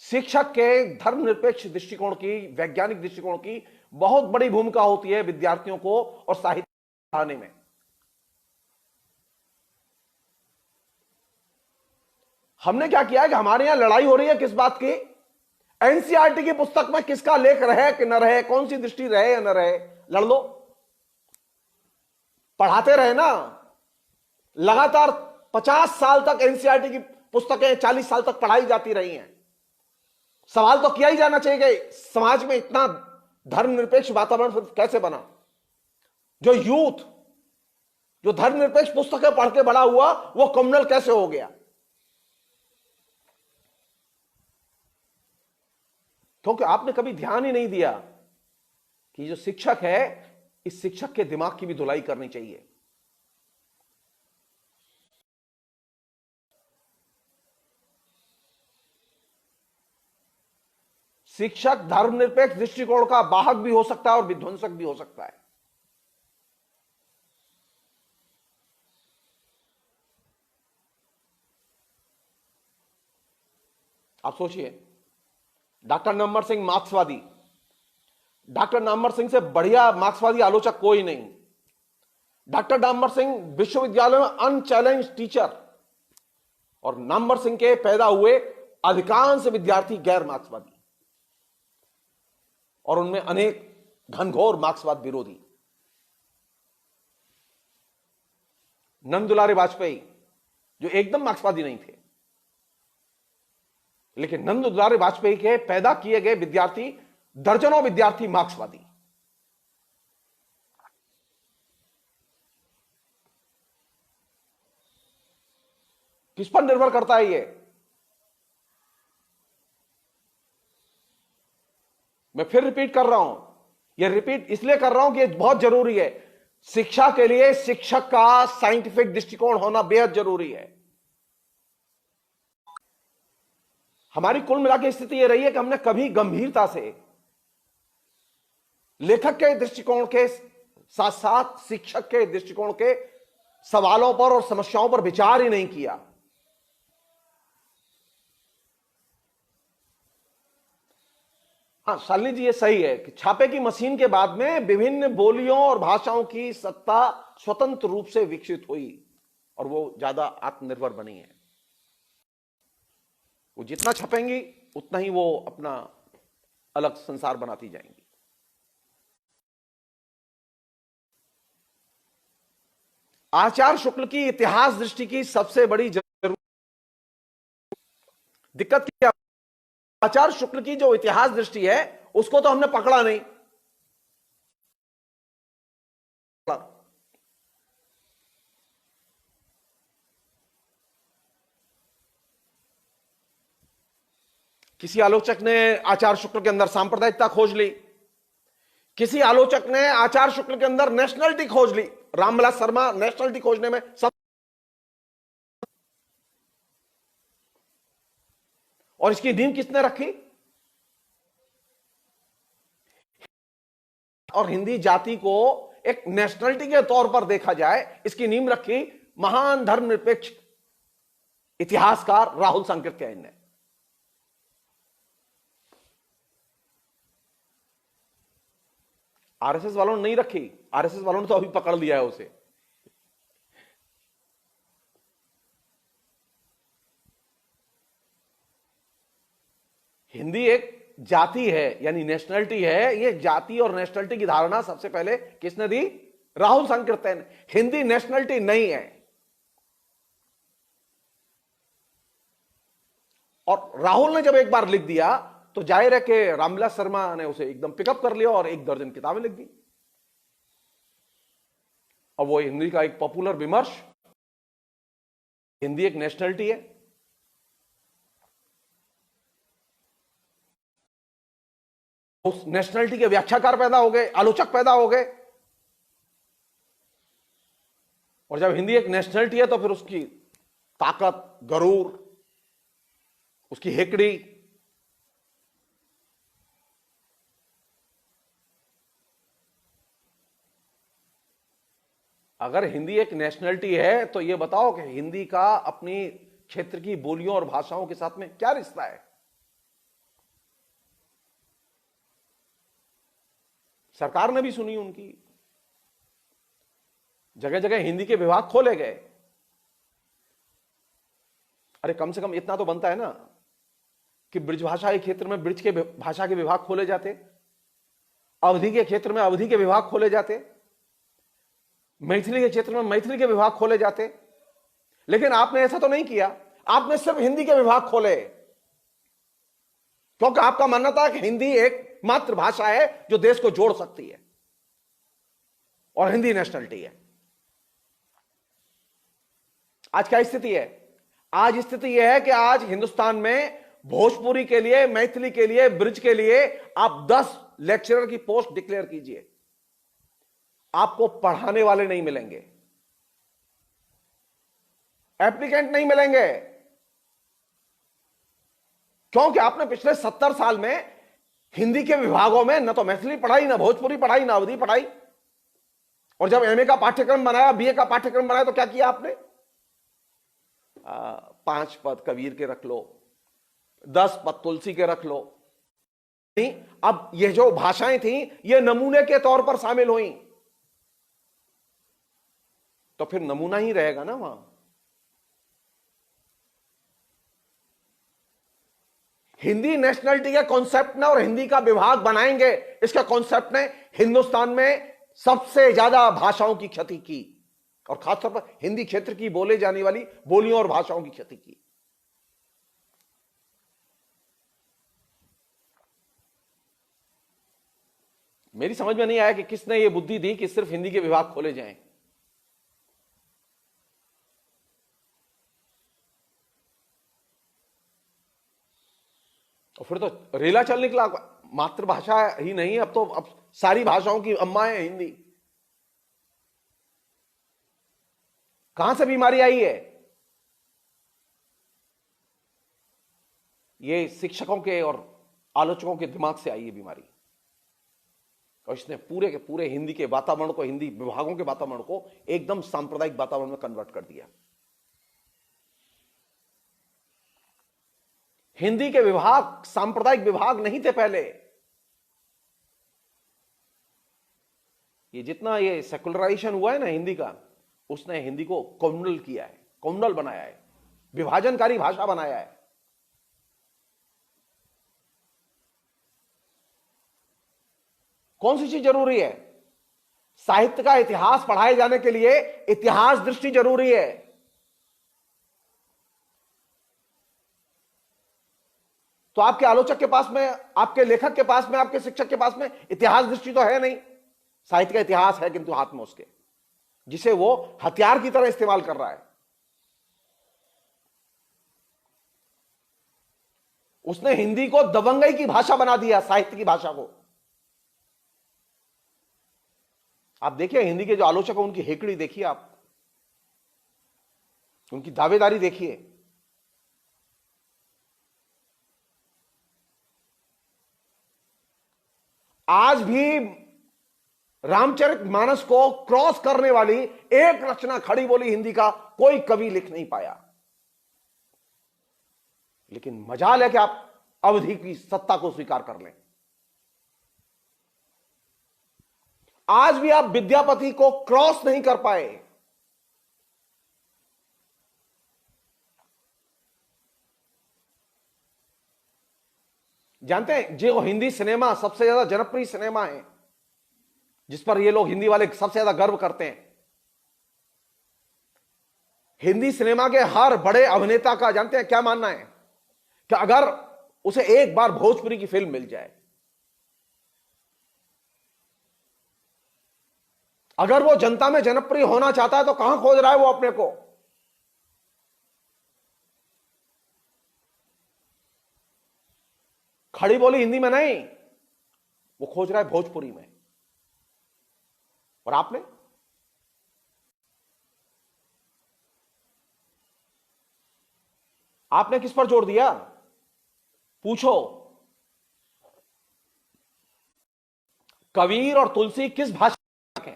A: शिक्षक के धर्मनिरपेक्ष दृष्टिकोण की, वैज्ञानिक दृष्टिकोण की बहुत बड़ी भूमिका होती है विद्यार्थियों को और साहित्य पढ़ाने में। हमने क्या किया है कि हमारे यहां लड़ाई हो रही है किस बात की? एनसीईआरटी की पुस्तक में किसका लेख रहे कि न रहे, कौन सी दृष्टि रहे या न रहे, लड़ लो। पढ़ाते रहे ना, लगातार 50 साल तक एनसीईआरटी की पुस्तकें 40 साल तक पढ़ाई जाती रही हैं। सवाल तो किया ही जाना चाहिए कि समाज में इतना धर्मनिरपेक्ष वातावरण कैसे बना? जो यूथ, जो धर्मनिरपेक्ष पुस्तकें पढ़ के बड़ा हुआ, वो कम्युनल कैसे हो गया? क्योंकि आपने कभी ध्यान ही नहीं दिया कि जो शिक्षक है, इस शिक्षक के दिमाग की भी धुलाई करनी चाहिए। शिक्षक धर्मनिरपेक्ष दृष्टिकोण का वाहक भी हो सकता है और विध्वंसक भी हो सकता है। आप सोचिए, डॉक्टर नंबर सिंह मार्क्सवादी, डॉक्टर नामवर सिंह से बढ़िया मार्क्सवादी आलोचक कोई नहीं। डॉक्टर नामवर सिंह विश्वविद्यालय में अनचैलेंज टीचर, और नामवर सिंह के पैदा हुए अधिकांश विद्यार्थी गैर मार्क्सवादी, और उनमें अनेक घनघोर मार्क्सवाद विरोधी। नंदुलारे वाजपेयी जो एकदम मार्क्सवादी नहीं थे, लेकिन नंदुलारे वाजपेयी के पैदा किए गए विद्यार्थी, दर्जनों विद्यार्थी मार्क्सवादी। किस पर निर्भर करता है ये? मैं फिर रिपीट कर रहा हूं, ये रिपीट इसलिए कर रहा हूं कि ये बहुत जरूरी है। शिक्षा के लिए शिक्षक का साइंटिफिक दृष्टिकोण होना बेहद जरूरी है। हमारी कुल मिलाकर स्थिति यह रही है कि हमने कभी गंभीरता से लेखक के दृष्टिकोण के साथ साथ शिक्षक के दृष्टिकोण के सवालों पर और समस्याओं पर विचार ही नहीं किया। हाँ शालिनी जी, ये सही है कि छापे की मशीन के बाद में विभिन्न बोलियों और भाषाओं की सत्ता स्वतंत्र रूप से विकसित हुई और वो ज्यादा आत्मनिर्भर बनी है। वो जितना छपेंगी उतना ही वो अपना अलग संसार बनाती जाएंगी। आचार्य शुक्ल की इतिहास दृष्टि की सबसे बड़ी दिक्कत क्या? आचार्य शुक्ल की जो इतिहास दृष्टि है उसको तो हमने पकड़ा नहीं। किसी आलोचक ने आचार्य शुक्ल के अंदर सांप्रदायिकता खोज ली, किसी आलोचक ने आचार्य शुक्ल के अंदर नेशनलिटी खोज ली। रामविलास शर्मा नेशनलिटी खोजने में सब, और इसकी नींव किसने रखी? और हिंदी जाति को एक नेशनलिटी के तौर पर देखा जाए, इसकी नींव रखी महान धर्मनिरपेक्ष इतिहासकार राहुल सांकृत्यायन ने। आरएसएस वालों ने नहीं रखी, आरएसएस वालों ने तो अभी पकड़ लिया है उसे। हिंदी एक जाति है, यानी नेशनलिटी है। ये जाति और नेशनलिटी की धारणा सबसे पहले किसने दी? राहुल सांकृत्यायन। हिंदी नेशनलिटी नहीं है। और राहुल ने जब एक बार लिख दिया तो जाहिर है कि रामविलास शर्मा ने उसे एकदम पिकअप कर लिया और 1 दर्जन किताबें लिख दी। अब वो हिंदी का एक पॉपुलर विमर्श, हिंदी एक नेशनलिटी है। उस नेशनलिटी के व्याख्याकार पैदा हो गए, आलोचक पैदा हो गए। और जब हिंदी एक नेशनलिटी है तो फिर उसकी ताकत, गरूर, उसकी हेकड़ी, अगर हिंदी एक नेशनलिटी है तो यह बताओ कि हिंदी का अपनी क्षेत्र की बोलियों और भाषाओं के साथ में क्या रिश्ता है? सरकार ने भी सुनी उनकी। जगह जगह हिंदी के विभाग खोले गए। अरे कम से कम इतना तो बनता है ना कि ब्रिजभाषा के क्षेत्र में ब्रिज के भाषा के विभाग खोले जाते, अवधि के क्षेत्र में अवधि के विभाग खोले जाते, मैथिली के क्षेत्र में मैथिली के विभाग खोले जाते। लेकिन आपने ऐसा तो नहीं किया, आपने सिर्फ हिंदी के विभाग खोले, क्योंकि आपका मानना था कि हिंदी एक मातृभाषा है जो देश को जोड़ सकती है और हिंदी नेशनलिटी है। आज क्या स्थिति है? आज स्थिति यह है कि आज हिंदुस्तान में भोजपुरी के लिए, मैथिली के लिए, ब्रिज के लिए आप 10 लेक्चरर की पोस्ट डिक्लेयर कीजिए, आपको पढ़ाने वाले नहीं मिलेंगे, एप्लीकेंट नहीं मिलेंगे। क्योंकि आपने पिछले 70 साल में हिंदी के विभागों में न तो मैथिली पढ़ाई, न भोजपुरी पढ़ाई, न अवधी पढ़ाई। और जब एमए का पाठ्यक्रम बनाया, बीए का पाठ्यक्रम बनाया तो क्या किया आपने? 5 पद कबीर के रख लो, 10 पद तुलसी के रख लो, अब ये जो भाषाएं थी ये नमूने के तौर पर शामिल हुई, तो फिर नमूना ही रहेगा ना वहां। हिंदी नेशनलिटी के कॉन्सेप्ट ने और हिंदी का विभाग बनाएंगे इसके कॉन्सेप्ट ने हिंदुस्तान में सबसे ज्यादा भाषाओं की क्षति की, और खासतौर पर हिंदी क्षेत्र की बोले जाने वाली बोलियों और भाषाओं की क्षति की। मेरी समझ में नहीं आया कि किसने यह बुद्धि दी कि सिर्फ हिंदी के विभाग खोले जाएं। और फिर तो रेला चल निकला, मातृभाषा ही नहीं, अब सारी भाषाओं की अम्मा है हिंदी। कहां से बीमारी आई है? ये शिक्षकों के और आलोचकों के दिमाग से आई है बीमारी, और इसने पूरे के पूरे हिंदी के वातावरण को, हिंदी विभागों के वातावरण को एकदम सांप्रदायिक वातावरण में कन्वर्ट कर दिया। हिंदी के विभाग सांप्रदायिक विभाग नहीं थे पहले। ये जितना ये सेकुलराइजेशन हुआ है ना हिंदी का, उसने हिंदी को कम्युनल किया है, कम्युनल बनाया है, विभाजनकारी भाषा बनाया है। कौन सी चीज जरूरी है? साहित्य का इतिहास पढ़ाए जाने के लिए इतिहास दृष्टि जरूरी है। तो आपके आलोचक के पास में, आपके लेखक के पास में, आपके शिक्षक के पास में इतिहास दृष्टि तो है नहीं। साहित्य का इतिहास है किंतु हाथ में उसके, जिसे वो हथियार की तरह इस्तेमाल कर रहा है। उसने हिंदी को दबंगई की भाषा बना दिया, साहित्य की भाषा को। आप देखिए हिंदी के जो आलोचक हैं उनकी हेकड़ी देखिए, आप उनकी दावेदारी देखिए। आज भी रामचरितमानस को क्रॉस करने वाली एक रचना खड़ी बोली हिंदी का कोई कवि लिख नहीं पाया। लेकिन मजाल है कि आप अवधि की सत्ता को स्वीकार कर लें। आज भी आप विद्यापति को क्रॉस नहीं कर पाए। जानते हैं जो हिंदी सिनेमा सबसे ज्यादा जनप्रिय सिनेमा है, जिस पर ये लोग हिंदी वाले सबसे ज्यादा गर्व करते हैं, हिंदी सिनेमा के हर बड़े अभिनेता का जानते हैं क्या मानना है? कि अगर उसे एक बार भोजपुरी की फिल्म मिल जाए, अगर वो जनता में जनप्रिय होना चाहता है, तो कहां खोज रहा है वो अपने को? खड़ी बोली हिंदी में नहीं, वो खोज रहा है भोजपुरी में। और आपने किस पर जोर दिया? पूछो, कबीर और तुलसी किस भाषा के?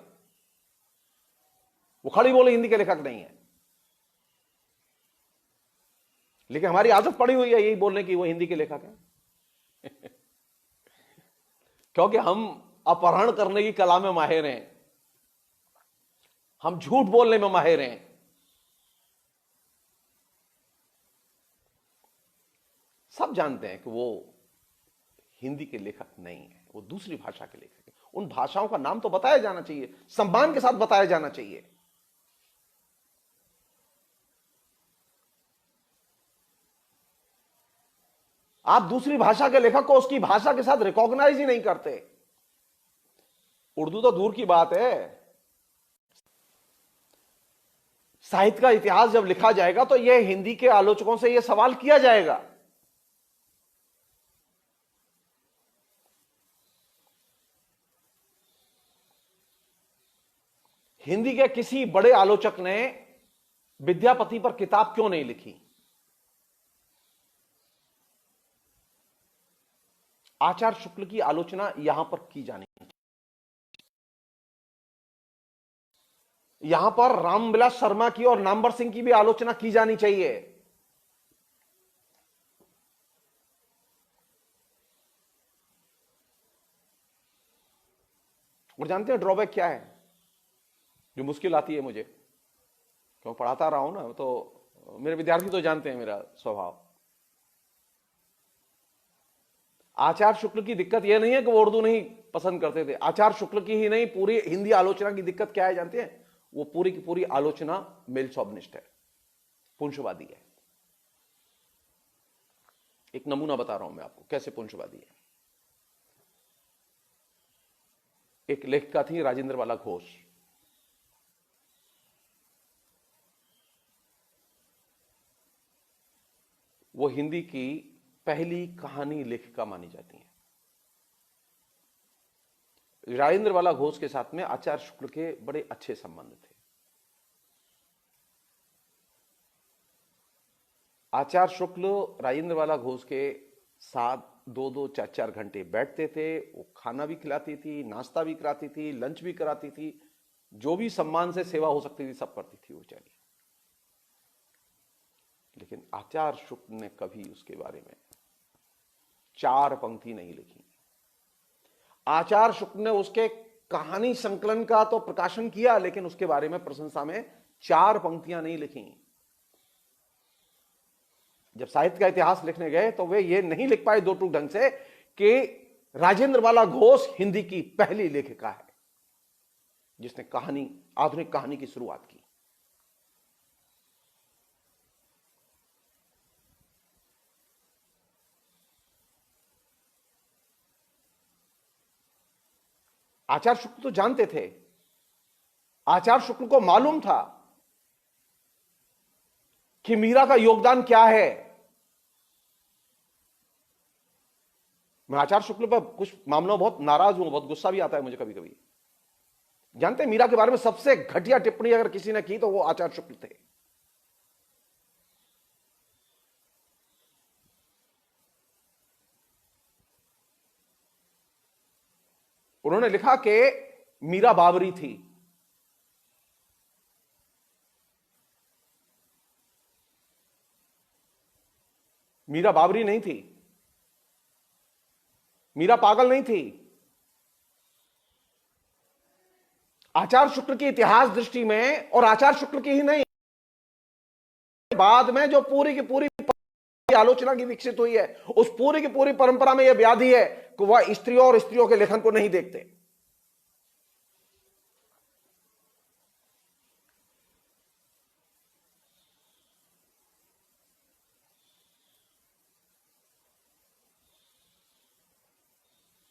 A: वो खड़ी बोली हिंदी के लेखक नहीं है। लेकिन हमारी आदत पड़ी हुई है यही बोलने की वो हिंदी के लेखक है। क्योंकि हम अपहरण करने की कला में माहिर हैं, हम झूठ बोलने में माहिर हैं। सब जानते हैं कि वो हिंदी के लेखक नहीं है, वो दूसरी भाषा के लेखक है। उन भाषाओं का नाम तो बताया जाना चाहिए, सम्मान के साथ बताया जाना चाहिए। आप दूसरी भाषा के लेखक को उसकी भाषा के साथ रिकॉग्नाइज ही नहीं करते। उर्दू तो दूर की बात है, साहित्य का इतिहास जब लिखा जाएगा तो यह हिंदी के आलोचकों से यह सवाल किया जाएगा। हिंदी के किसी बड़े आलोचक ने विद्यापति पर किताब क्यों नहीं लिखी? आचार्य शुक्ल की आलोचना यहां पर की जानी चाहिए। यहां पर रामविलास शर्मा की और नामवर सिंह की भी आलोचना की जानी चाहिए। और जानते हैं ड्रॉबैक क्या है जो मुश्किल आती है मुझे, क्यों पढ़ाता रहा हूं ना, तो मेरे विद्यार्थी तो जानते हैं मेरा स्वभाव। आचार्य शुक्ल की दिक्कत यह नहीं है कि वो उर्दू नहीं पसंद करते थे, आचार्य शुक्ल की ही नहीं पूरी हिंदी आलोचना की दिक्कत क्या है जानते हैं? वो पूरी की पूरी आलोचना मेलशॉब्निस्ट है, पुंसवादी है। एक नमूना बता रहा हूं मैं आपको कैसे पुंसवादी है। एक लेखिका थी राजेंद्र बाला घोष, वो हिंदी की पहली कहानी लेखिका मानी जाती हैं। राजेंद्र बाला घोष के साथ में आचार्य शुक्ल के बड़े अच्छे संबंध थे। आचार्य शुक्ल राजेंद्र बाला घोष के साथ 2-2, 4-4 घंटे बैठते थे। वो खाना भी खिलाती थी, नाश्ता भी कराती थी, लंच भी कराती थी, जो भी सम्मान से सेवा हो सकती थी सब करती थी वो बेचारी। लेकिन आचार्य शुक्ल ने कभी उसके बारे में 4 पंक्ति नहीं लिखी। आचार्य शुक्ल ने उसके कहानी संकलन का तो प्रकाशन किया, लेकिन उसके बारे में प्रशंसा में 4 पंक्तियां नहीं लिखी। जब साहित्य का इतिहास लिखने गए तो वे ये नहीं लिख पाए दो टूक ढंग से कि राजेंद्र बाला घोष हिंदी की पहली लेखिका है जिसने कहानी, आधुनिक कहानी की शुरुआत की। आचार्य शुक्ल तो जानते थे, आचार्य शुक्ल को मालूम था कि मीरा का योगदान क्या है। मैं आचार्य शुक्ल पर कुछ मामलों बहुत नाराज हूं, बहुत गुस्सा भी आता है मुझे कभी कभी। जानते हैं मीरा के बारे में सबसे घटिया टिप्पणी अगर किसी ने की तो वो आचार्य शुक्ल थे। उन्होंने लिखा कि मीरा बाबरी थी। मीरा बाबरी नहीं थी, मीरा पागल नहीं थी। आचार्य शुक्ल की इतिहास दृष्टि में, और आचार्य शुक्ल की ही नहीं, बाद में जो पूरी की पूरी आलोचना की विकसित हुई है, उस पूरी की पूरी परंपरा में यह व्याधि है कि वह स्त्रियों और स्त्रियों के लेखन को नहीं देखते।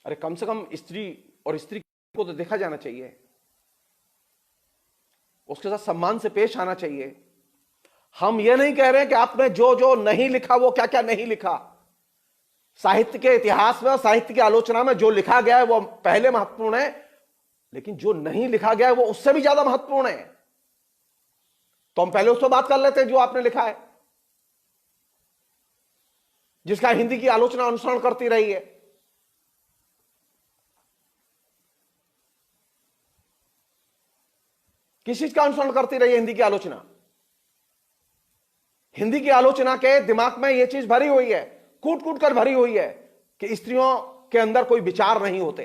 A: अरे कम से कम स्त्री और स्त्री को तो देखा जाना चाहिए, उसके साथ सम्मान से पेश आना चाहिए। हम यह नहीं कह रहे कि आपने जो जो नहीं लिखा वो क्या क्या नहीं लिखा। साहित्य के इतिहास में, साहित्य की आलोचना में जो लिखा गया है वो पहले महत्वपूर्ण है, लेकिन जो नहीं लिखा गया है वो उससे भी ज्यादा महत्वपूर्ण है। तो हम पहले उस पर बात कर लेते हैं जो आपने लिखा है, जिसका हिंदी की आलोचना अनुसरण करती रही है। किस चीज का अनुसरण करती रही है हिंदी की आलोचना? हिंदी की आलोचना के दिमाग में यह चीज भरी हुई है, कूट कूट कर भरी हुई है कि स्त्रियों के अंदर कोई विचार नहीं होते,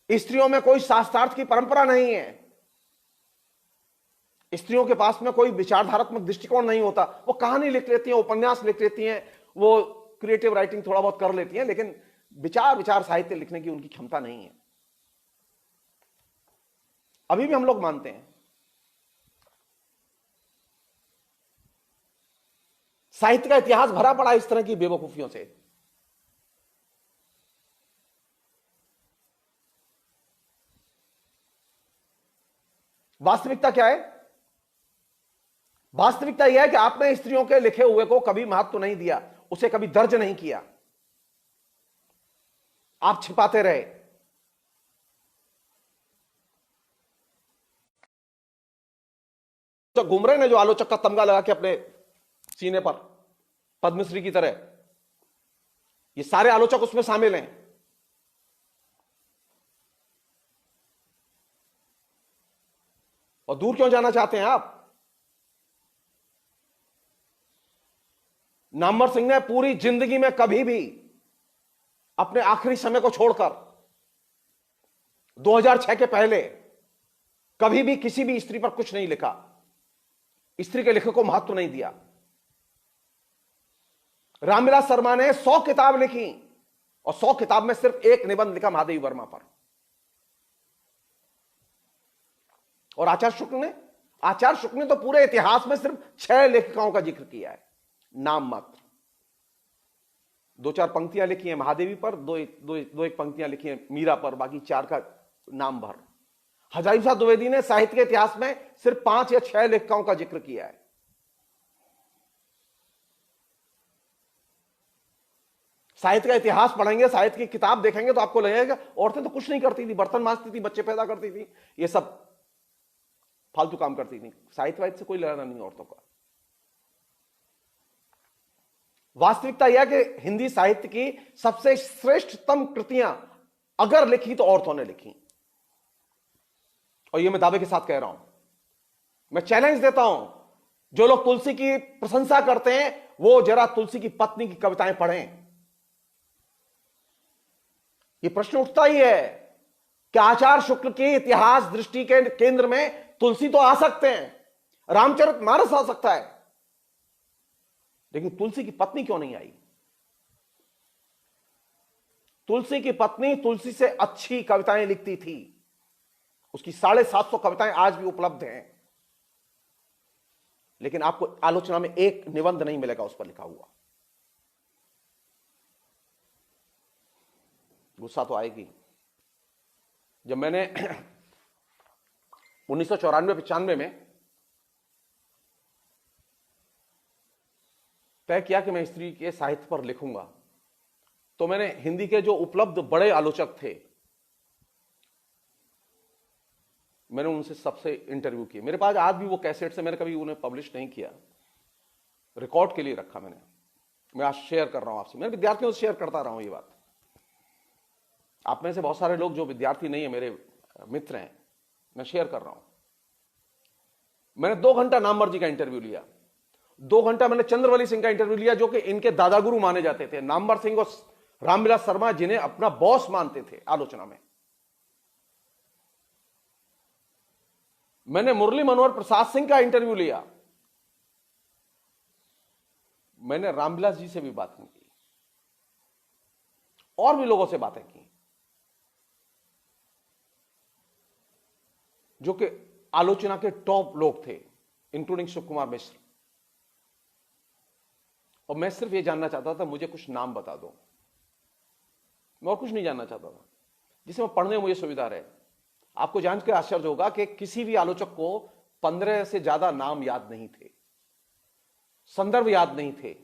A: स्त्रियों में कोई शास्त्रार्थ की परंपरा नहीं है, स्त्रियों के पास में कोई विचारधारात्मक दृष्टिकोण नहीं होता। वो कहानी लिख लेती हैं, उपन्यास लिख लेती हैं, वो क्रिएटिव राइटिंग थोड़ा बहुत कर लेती हैं, लेकिन विचार साहित्य लिखने की उनकी क्षमता नहीं है। अभी भी हम लोग मानते हैं। साहित्य का इतिहास भरा पड़ा इस तरह की बेवकूफियों से। वास्तविकता क्या है? वास्तविकता यह है कि आपने स्त्रियों के लिखे हुए को कभी महत्व नहीं दिया, उसे कभी दर्ज नहीं किया, आप छिपाते रहे। तो घूम रहे ने जो आलोचक का तमगा लगा के अपने सीने पर पद्मश्री की तरह, ये सारे आलोचक उसमें शामिल हैं। और दूर क्यों जाना चाहते हैं आप? नामवर सिंह ने पूरी जिंदगी में कभी भी अपने आखिरी समय को छोड़कर 2006 के पहले कभी भी किसी भी स्त्री पर कुछ नहीं लिखा, स्त्री के लेखक को महत्व नहीं दिया। रामविलास शर्मा ने 100 किताब लिखी और 100 किताब में सिर्फ एक निबंध लिखा महादेवी वर्मा पर। और आचार्य शुक्ल ने तो पूरे इतिहास में सिर्फ 6 लेखिकाओं का जिक्र किया है, नाम मात्र। 2-4 पंक्तियां लिखी हैं महादेवी पर, दो एक पंक्तियां लिखी हैं मीरा पर, बाकी 4 का नाम भर। हजारी प्रसाद द्विवेदी ने साहित्य के इतिहास में सिर्फ 5 या 6 लेखिकाओं का जिक्र किया है। साहित्य का इतिहास पढ़ेंगे, साहित्य की किताब देखेंगे तो आपको लगेगा औरतें तो कुछ नहीं करती थी, बर्तन मांजती थी, बच्चे पैदा करती थी, ये सब फालतू काम करती थी। साहित्य से कोई लेना नहीं औरतों का। वास्तविकता यह कि हिंदी साहित्य की सबसे श्रेष्ठतम कृतियां अगर लिखी तो औरतों ने लिखी, और यह मैं दावे के साथ कह रहा हूं। मैं चैलेंज देता हूं, जो लोग तुलसी की प्रशंसा करते हैं वो जरा तुलसी की पत्नी की कविताएं पढ़ें। यह प्रश्न उठता ही है कि आचार्य शुक्ल की इतिहास दृष्टि के केंद्र में तुलसी तो आ सकते हैं, रामचरितमानस आ सकता है, लेकिन तुलसी की पत्नी क्यों नहीं आई? तुलसी की पत्नी तुलसी से अच्छी कविताएं लिखती थी। उसकी 750 कविताएं आज भी उपलब्ध हैं, लेकिन आपको आलोचना में एक निबंध नहीं मिलेगा उस पर लिखा हुआ। गुस्सा तो आएगी। जब मैंने 1994-95 में तय किया कि मैं स्त्री के साहित्य पर लिखूंगा, तो मैंने हिंदी के जो उपलब्ध बड़े आलोचक थे, मैंने उनसे सबसे इंटरव्यू किए। मेरे पास आज भी वो कैसेट्स है, मैंने कभी उन्हें पब्लिश नहीं किया, रिकॉर्ड के लिए रखा मैंने। मैं आज शेयर कर रहा हूं आपसे, मेरे विद्यार्थियों से शेयर करता रहा हूं ये बात। आप में से बहुत सारे लोग जो विद्यार्थी नहीं है, मेरे मित्र हैं, मैं शेयर कर रहा हूं। मैंने 2 घंटा नामवर जी का इंटरव्यू लिया, 2 घंटा मैंने चंद्रवली सिंह का इंटरव्यू लिया, जो कि इनके दादा गुरु माने जाते थे। नामवर सिंह और रामविलास शर्मा जिन्हें अपना बॉस मानते थे आलोचना में। मैंने मुरली मनोहर प्रसाद सिंह का इंटरव्यू लिया। मैंने रामविलास जी से भी बात की और भी लोगों से बातें की, जो कि आलोचना के टॉप लोग थे, इंक्लूडिंग शिव कुमार मिश्र। और मैं सिर्फ ये जानना चाहता था, मुझे कुछ नाम बता दो। मैं और कुछ नहीं जानना चाहता था, जिसे मैं पढ़ने में मुझे सुविधा रहे। आपको जान के आश्चर्य होगा कि किसी भी आलोचक को 15 से ज्यादा नाम याद नहीं थे, संदर्भ याद नहीं थे।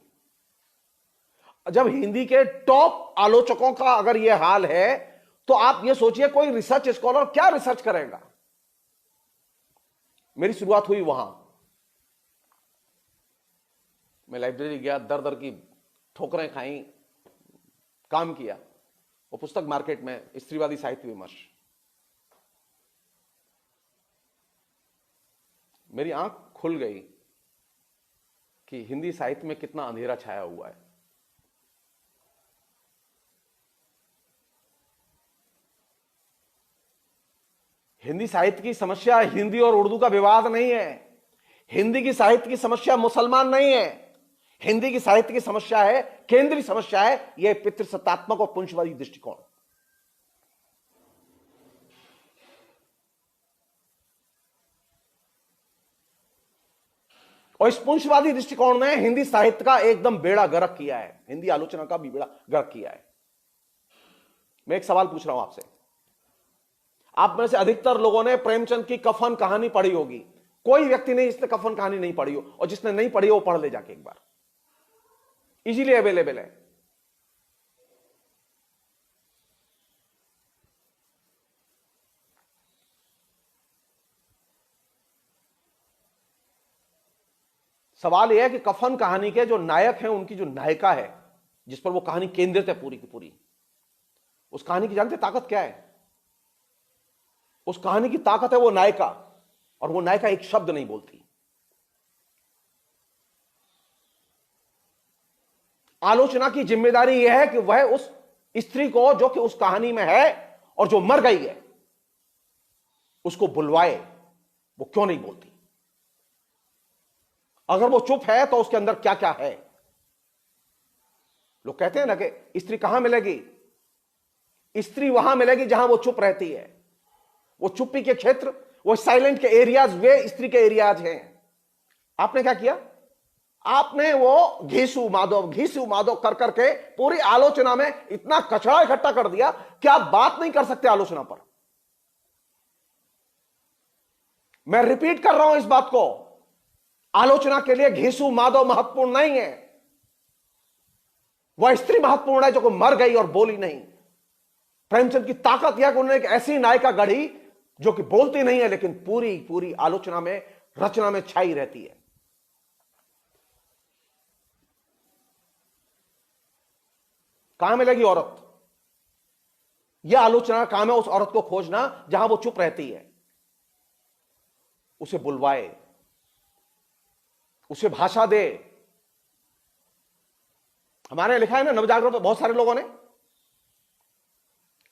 A: जब हिंदी के टॉप आलोचकों का अगर यह हाल है, तो आप यह सोचिए कोई रिसर्च स्कॉलर क्या रिसर्च करेगा। मेरी शुरुआत हुई वहां। मैं लाइब्रेरी गया, दर दर की ठोकरें खाई, काम किया। वो पुस्तक मार्केट में स्त्रीवादी साहित्य विमर्श, मेरी आंख खुल गई कि हिंदी साहित्य में कितना अंधेरा छाया हुआ है। हिंदी साहित्य की समस्या हिंदी और उर्दू का विवाद नहीं है। हिंदी की साहित्य की समस्या मुसलमान नहीं है। हिंदी की साहित्य की समस्या है, केंद्रीय समस्या है, यह पितृसत्तात्मक और पुंजवादी दृष्टिकोण। और इस पुंजवादी दृष्टिकोण ने हिंदी साहित्य का एकदम बेड़ा गर्क किया है, हिंदी आलोचना का भी बेड़ा गर्क किया है। मैं एक सवाल पूछ रहा हूं आपसे। आप में से अधिकतर लोगों ने प्रेमचंद की कफन कहानी पढ़ी होगी। कोई व्यक्ति नहीं जिसने कफन कहानी नहीं पढ़ी हो, और जिसने नहीं पढ़ी हो वो पढ़ ले जाके एक बार, इजीली अवेलेबल है। सवाल यह है कि कफन कहानी के जो नायक हैं, उनकी जो नायिका है, जिस पर वो कहानी केंद्रित है पूरी की पूरी, उस कहानी की जानते ताकत क्या है? उस कहानी की ताकत है वो नायिका, और वो नायिका एक शब्द नहीं बोलती। आलोचना की जिम्मेदारी यह है कि वह उस स्त्री को, जो कि उस कहानी में है और जो मर गई है, उसको बुलवाए, वो क्यों नहीं बोलती? अगर वो चुप है तो उसके अंदर क्या क्या है? लोग कहते हैं ना कि स्त्री कहां मिलेगी? स्त्री वहां मिलेगी जहां वो चुप रहती है। वो चुप्पी के क्षेत्र, वो साइलेंट के एरियाज, वे स्त्री के एरियाज हैं। आपने क्या किया? आपने वो घीसू माधव कर करके पूरी आलोचना में इतना कचरा इकट्ठा कर दिया कि आप बात नहीं कर सकते आलोचना पर। मैं रिपीट कर रहा हूं इस बात को, आलोचना के लिए घीसू माधव महत्वपूर्ण नहीं है, वह स्त्री महत्वपूर्ण है जो को मर गई और बोली नहीं। प्रेमचंद की ताकत यह कि उन्होंने एक ऐसी नायिका गढ़ी जो कि बोलती नहीं है लेकिन पूरी पूरी आलोचना में, रचना में छाई रहती है। कहां मिलेगी औरत? यह आलोचना का काम है उस औरत को खोजना जहां वो चुप रहती है, उसे बुलवाए, उसे भाषा दे। हमारे लिखा है ना नवजागरण पे, बहुत सारे लोगों ने,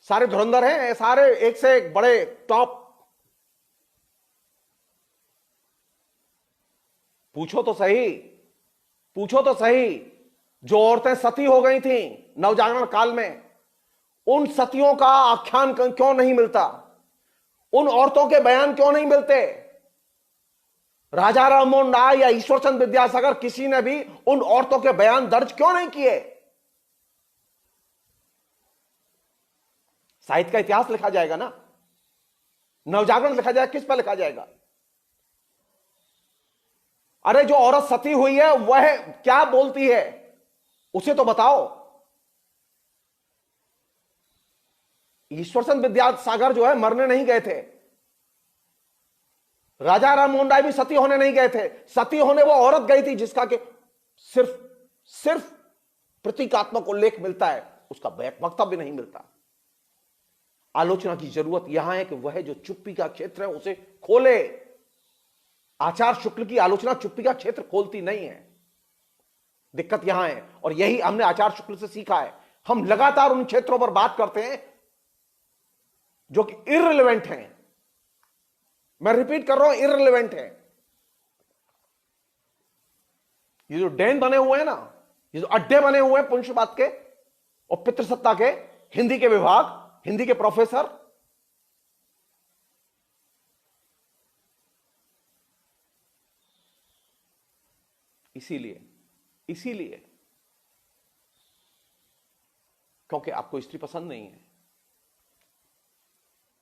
A: सारे धुरंधर हैं, सारे एक से एक बड़े टॉप। पूछो तो सही, पूछो तो सही, जो औरतें सती हो गई थीं नवजागरण काल में, उन सतियों का आख्यान क्यों नहीं मिलता? उन औरतों के बयान क्यों नहीं मिलते? राजा राममोहन राय या ईश्वरचंद विद्यासागर, किसी ने भी उन औरतों के बयान दर्ज क्यों नहीं किए? साहित्य का इतिहास लिखा जाएगा ना, नवजागरण लिखा जाएगा, किस पर लिखा जाएगा? अरे जो औरत सती हुई है वह क्या बोलती है उसे तो बताओ। ईश्वरचंद विद्यासागर जो है मरने नहीं गए थे, राजा राममोहन राय भी सती होने नहीं गए थे। सती होने वो औरत गई थी जिसका कि सिर्फ प्रतीकात्मक उल्लेख मिलता है, उसका वक्तव्य नहीं मिलता। आलोचना की जरूरत यहां है कि वह जो चुप्पी का क्षेत्र है उसे खोले। आचार्य शुक्ल की आलोचना चुप्पी का क्षेत्र खोलती नहीं है, दिक्कत यहां है। और यही हमने आचार्य शुक्ल से सीखा है। हम लगातार उन क्षेत्रों पर बात करते हैं जो कि इररिलेवेंट हैं। मैं रिपीट कर रहा हूं, इररिलेवेंट है। ये जो डैन बने हुए हैं ना, ये जो अड्डे बने हुए हैं पुंशवाद के और पितृसत्ता के, हिंदी के विभाग, हिंदी के प्रोफेसर, इसीलिए क्योंकि आपको स्त्री पसंद नहीं है।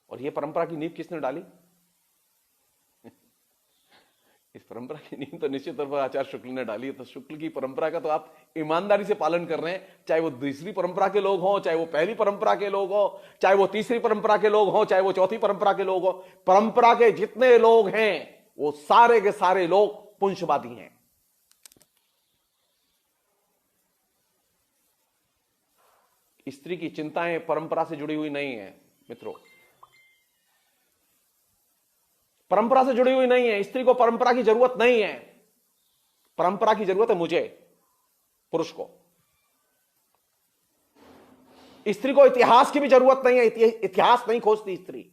A: और यह परंपरा की नींव किसने डाली? इस परंपरा की नींव तो निश्चित तौर पर आचार्य शुक्ल ने डाली है। तो शुक्ल की परंपरा का तो आप ईमानदारी से पालन कर रहे हैं, चाहे वो दूसरी परंपरा के लोग हों, चाहे वो पहली परंपरा के लोग हों, चाहे वो तीसरी परंपरा के लोग हों, चाहे वो चौथी परंपरा के लोग हों। परंपरा के जितने लोग हैं वो सारे के सारे लोग पुंशवादी हैं। स्त्री की चिंताएं परंपरा से जुड़ी हुई नहीं है मित्रों, परंपरा से जुड़ी हुई नहीं है। स्त्री को परंपरा की जरूरत नहीं है, परंपरा की जरूरत है मुझे, पुरुष को। स्त्री को इतिहास की भी जरूरत नहीं है, इतिहास नहीं खोजती स्त्री।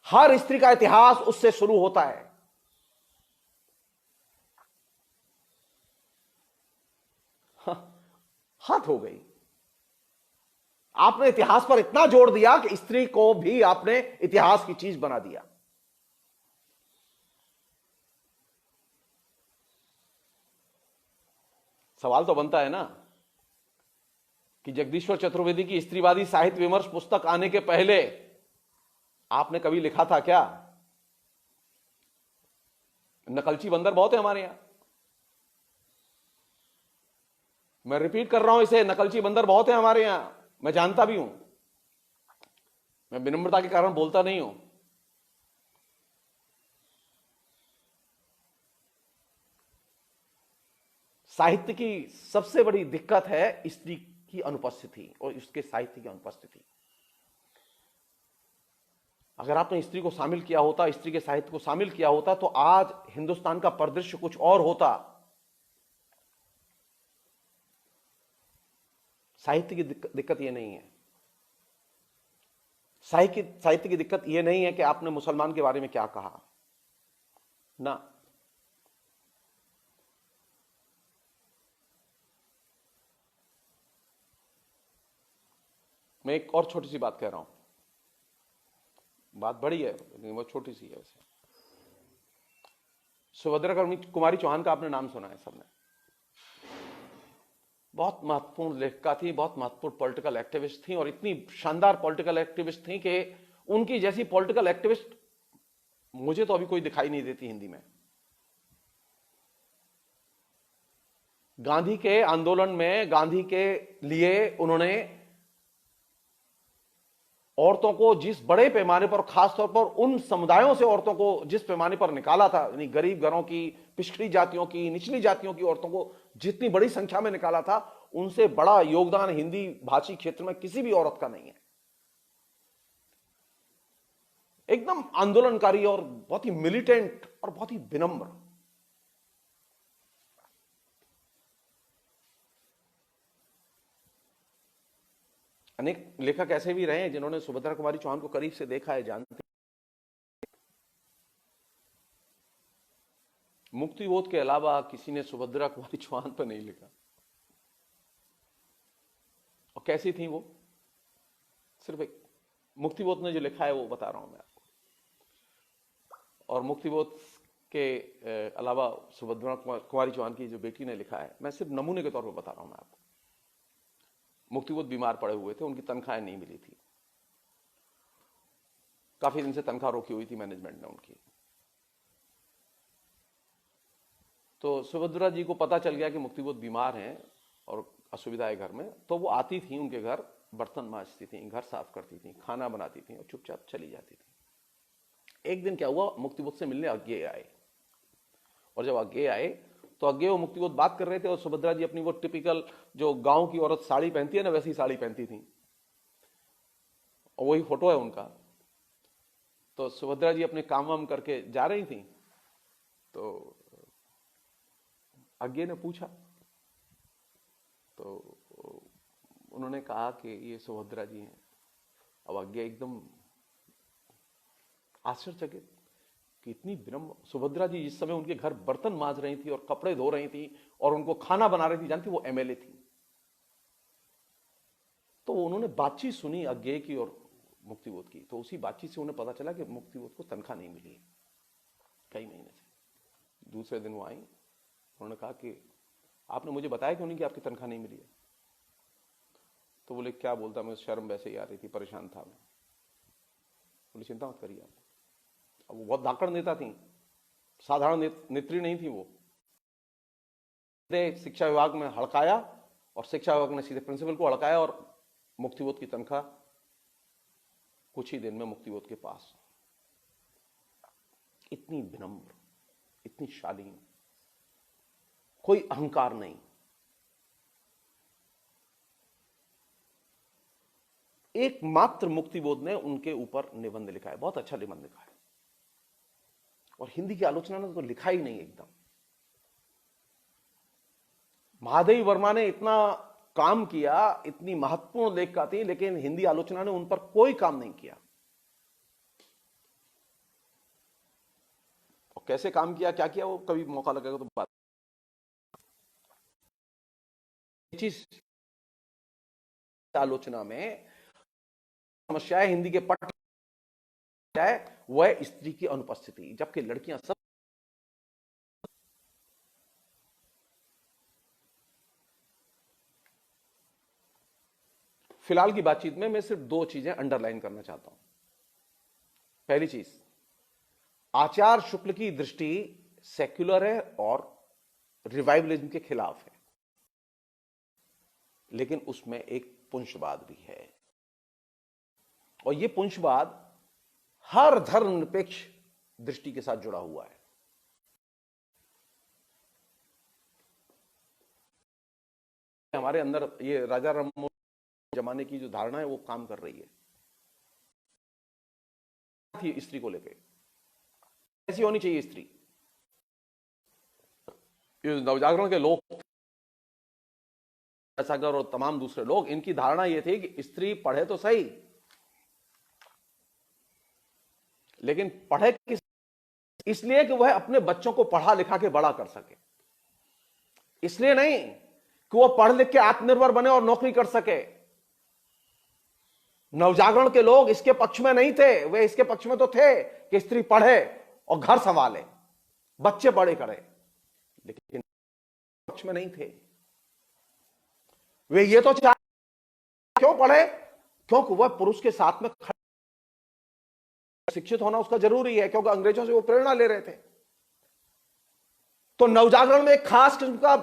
A: हर स्त्री का इतिहास उससे शुरू होता है। हद हो गई, आपने इतिहास पर इतना जोर दिया कि स्त्री को भी आपने इतिहास की चीज बना दिया। सवाल तो बनता है ना कि जगदीश्वर चतुर्वेदी की स्त्रीवादी साहित्य विमर्श पुस्तक आने के पहले आपने कभी लिखा था क्या? नकलची बंदर बहुत है हमारे यहां, मैं रिपीट कर रहा हूं इसे, नकलची बंदर बहुत है हमारे यहां, मैं जानता भी हूं, मैं विनम्रता के कारण बोलता नहीं हूं। साहित्य की सबसे बड़ी दिक्कत है स्त्री की अनुपस्थिति और उसके साहित्य की अनुपस्थिति। अगर आपने स्त्री को शामिल किया होता, स्त्री के साहित्य को शामिल किया होता, तो आज हिंदुस्तान का परिदृश्य कुछ और होता। साहित्य की दिक्कत यह नहीं है, साहित्य की दिक्कत यह नहीं है कि आपने मुसलमान के बारे में क्या कहा ना। मैं एक और छोटी सी बात कह रहा हूं, बात बड़ी है लेकिन वो छोटी सी है। वैसे सुभद्रा कुमारी चौहान का आपने नाम सुना है सबने। बहुत महत्वपूर्ण लेखिका थी, बहुत महत्वपूर्ण पॉलिटिकल एक्टिविस्ट थी, और इतनी शानदार पॉलिटिकल एक्टिविस्ट थी कि उनकी जैसी पॉलिटिकल एक्टिविस्ट मुझे तो अभी कोई दिखाई नहीं देती हिंदी में। गांधी के आंदोलन में, गांधी के लिए उन्होंने औरतों को जिस बड़े पैमाने पर, खासतौर पर उन समुदायों से औरतों को जिस पैमाने पर निकाला था, यानी गरीब घरों की, पिछड़ी जातियों की, निचली जातियों की औरतों को जितनी बड़ी संख्या में निकाला था, उनसे बड़ा योगदान हिंदी भाषी क्षेत्र में किसी भी औरत का नहीं है। एकदम आंदोलनकारी और बहुत ही मिलिटेंट और बहुत ही विनम्र। अनेक लेखक ऐसे भी रहे हैं जिन्होंने सुभद्रा कुमारी चौहान को करीब से देखा है, जानते हैं। मुक्तिबोध के अलावा किसी ने सुभद्रा कुमारी चौहान पर नहीं लिखा। और कैसी थी वो, सिर्फ एक मुक्तिबोध ने जो लिखा है वो बता रहा हूं मैं आपको। और मुक्तिबोध के अलावा सुभद्रा कुमारी चौहान की जो बेटी ने लिखा है, मैं सिर्फ नमूने के तौर पर बता रहा हूं मैं आपको। मुक्तिबोध बीमार पड़े हुए थे, उनकी तनख्वाहें नहीं मिली थी, काफी दिन से तनख्वाह रोकी हुई थी मैनेजमेंट ने उनकी। तो सुभद्रा जी को पता चल गया कि मुक्तिबोध बीमार हैं और असुविधा है घर में, तो वो आती थी उनके घर, बर्तन मांजती थी, घर साफ करती थी, खाना बनाती थी और चुपचाप चली जाती थी। एक दिन क्या हुआ, मुक्तिबोध से मिलने अज्ञेय आए, और जब अज्ञेय आए तो अज्ञेय और मुक्तिबोध बात कर रहे थे, और सुभद्रा जी अपनी वो टिपिकल जो गांव की औरत साड़ी पहनती है ना, वैसी साड़ी पहनती थी, और वही फोटो है उनका। तो सुभद्रा जी अपने काम वाम करके जा रही थी, तो अज्ञेय ने पूछा, तो उन्होंने कहा कि ये सुभद्रा जी हैं। अब अज्ञेय एकदम आश्चर्यचकित कि इतनी विनम्र सुभद्रा जी जिस समय उनके घर बर्तन मांज रही थी और कपड़े धो रही थी और उनको खाना बना रही थी, जानती वो एमएलए थी। तो उन्होंने बातचीत सुनी अज्ञेय की और मुक्तिबोध की, तो उसी बातचीत से उन्हें पता चला कि मुक्तिबोध को तनख्वाह नहीं मिली कई महीने से। दूसरे दिन वो आई, उन्होंने कहा कि आपने मुझे बताया क्यों नहीं कि आपकी तनख्वाह नहीं मिली है? तो बोले क्या बोलता, मैं शर्म वैसे ही आ रही थी, परेशान था मैं। बोले चिंता मत करिए आप। अब वो बहुत धाकड़ नेता थी, साधारण नेत्री नहीं थी वो। शिक्षा विभाग में हड़काया और शिक्षा विभाग ने सीधे प्रिंसिपल को हड़काया, और मुक्तिबोध की तनख्वाह कुछ ही दिन में मुक्तिबोध के पास। इतनी विनम्र, इतनी शालीन, कोई अहंकार नहीं। एकमात्र मुक्तिबोध ने उनके ऊपर निबंध लिखा है, बहुत अच्छा निबंध लिखा है, और हिंदी की आलोचना ने तो लिखा ही नहीं एकदम। महादेवी वर्मा ने इतना काम किया, इतनी महत्वपूर्ण लेखिका थी, लेकिन हिंदी आलोचना ने उन पर कोई काम नहीं किया। और कैसे काम किया, क्या किया, वो कभी मौका लगेगा तो बात। चीज आलोचना में समस्या है, हिंदी के पट है वह स्त्री की अनुपस्थिति, जबकि लड़कियां सब। फिलहाल की बातचीत में मैं सिर्फ दो चीजें अंडरलाइन करना चाहता हूं। पहली चीज, आचार्य शुक्ल की दृष्टि सेक्युलर है और रिवाइवलिज्म के खिलाफ है, लेकिन उसमें एक पुंसवाद भी है, और यह पुंसवाद हर धर्मनिरपेक्ष दृष्टि के साथ जुड़ा हुआ है। हमारे अंदर ये राजा राममोहन जमाने की जो धारणा है वो काम कर रही है स्त्री को लेकर। ऐसी होनी चाहिए स्त्री। नवजागरण के लोग, सागर और तमाम दूसरे लोग, इनकी धारणा यह थी कि स्त्री पढ़े तो सही, लेकिन पढ़े किस, इसलिए कि वह अपने बच्चों को पढ़ा लिखा के बड़ा कर सके, इसलिए नहीं कि वो पढ़ लिख के आत्मनिर्भर बने और नौकरी कर सके। नवजागरण के लोग इसके पक्ष में नहीं थे, वे इसके पक्ष में तो थे कि स्त्री पढ़े और घर संभाले, बच्चे बड़े करे, लेकिन पक्ष में नहीं थे। वे ये तो चाह, क्यों पढ़े? क्योंकि वह पुरुष के साथ में शिक्षित होना उसका जरूरी है, क्योंकि अंग्रेजों से वो प्रेरणा ले रहे थे। तो नवजागरण में एक खास किस्म का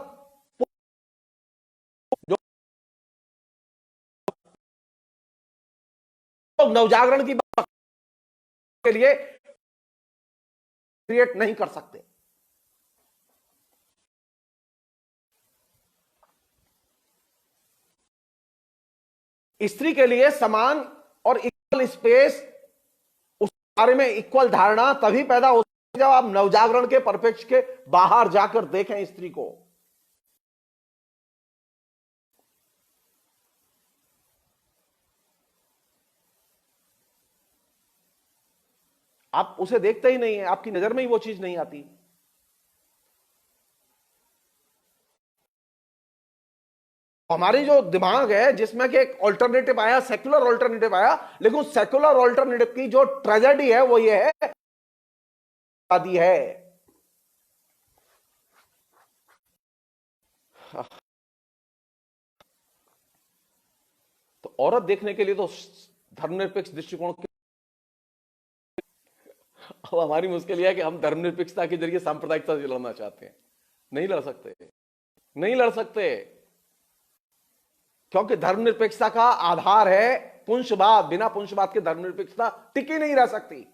A: नवजागरण की बात के लिए क्रिएट नहीं कर सकते। स्त्री के लिए समान और इक्वल स्पेस, उस बारे में इक्वल धारणा तभी पैदा होती है जब आप नवजागरण के परिप्रेक्ष्य के बाहर जाकर देखें स्त्री को। आप उसे देखते ही नहीं है, आपकी नजर में ही वो चीज नहीं आती। हमारी जो दिमाग है जिसमें कि एक ऑल्टरनेटिव आया, सेक्युलर ऑल्टरनेटिव आया, लेकिन सेक्युलर ऑल्टरनेटिव की जो ट्रेजेडी है वो ये है, आदि है। तो औरत देखने के लिए तो धर्मनिरपेक्ष दृष्टिकोण, अब हमारी मुश्किल यह है कि हम धर्मनिरपेक्षता के जरिए सांप्रदायिकता से लड़ना चाहते हैं। नहीं लड़ सकते, नहीं लड़ सकते, क्योंकि धर्मनिरपेक्षता का आधार है पुंसवाद। बिना पुंसवाद के धर्मनिरपेक्षता टिकी नहीं रह सकती।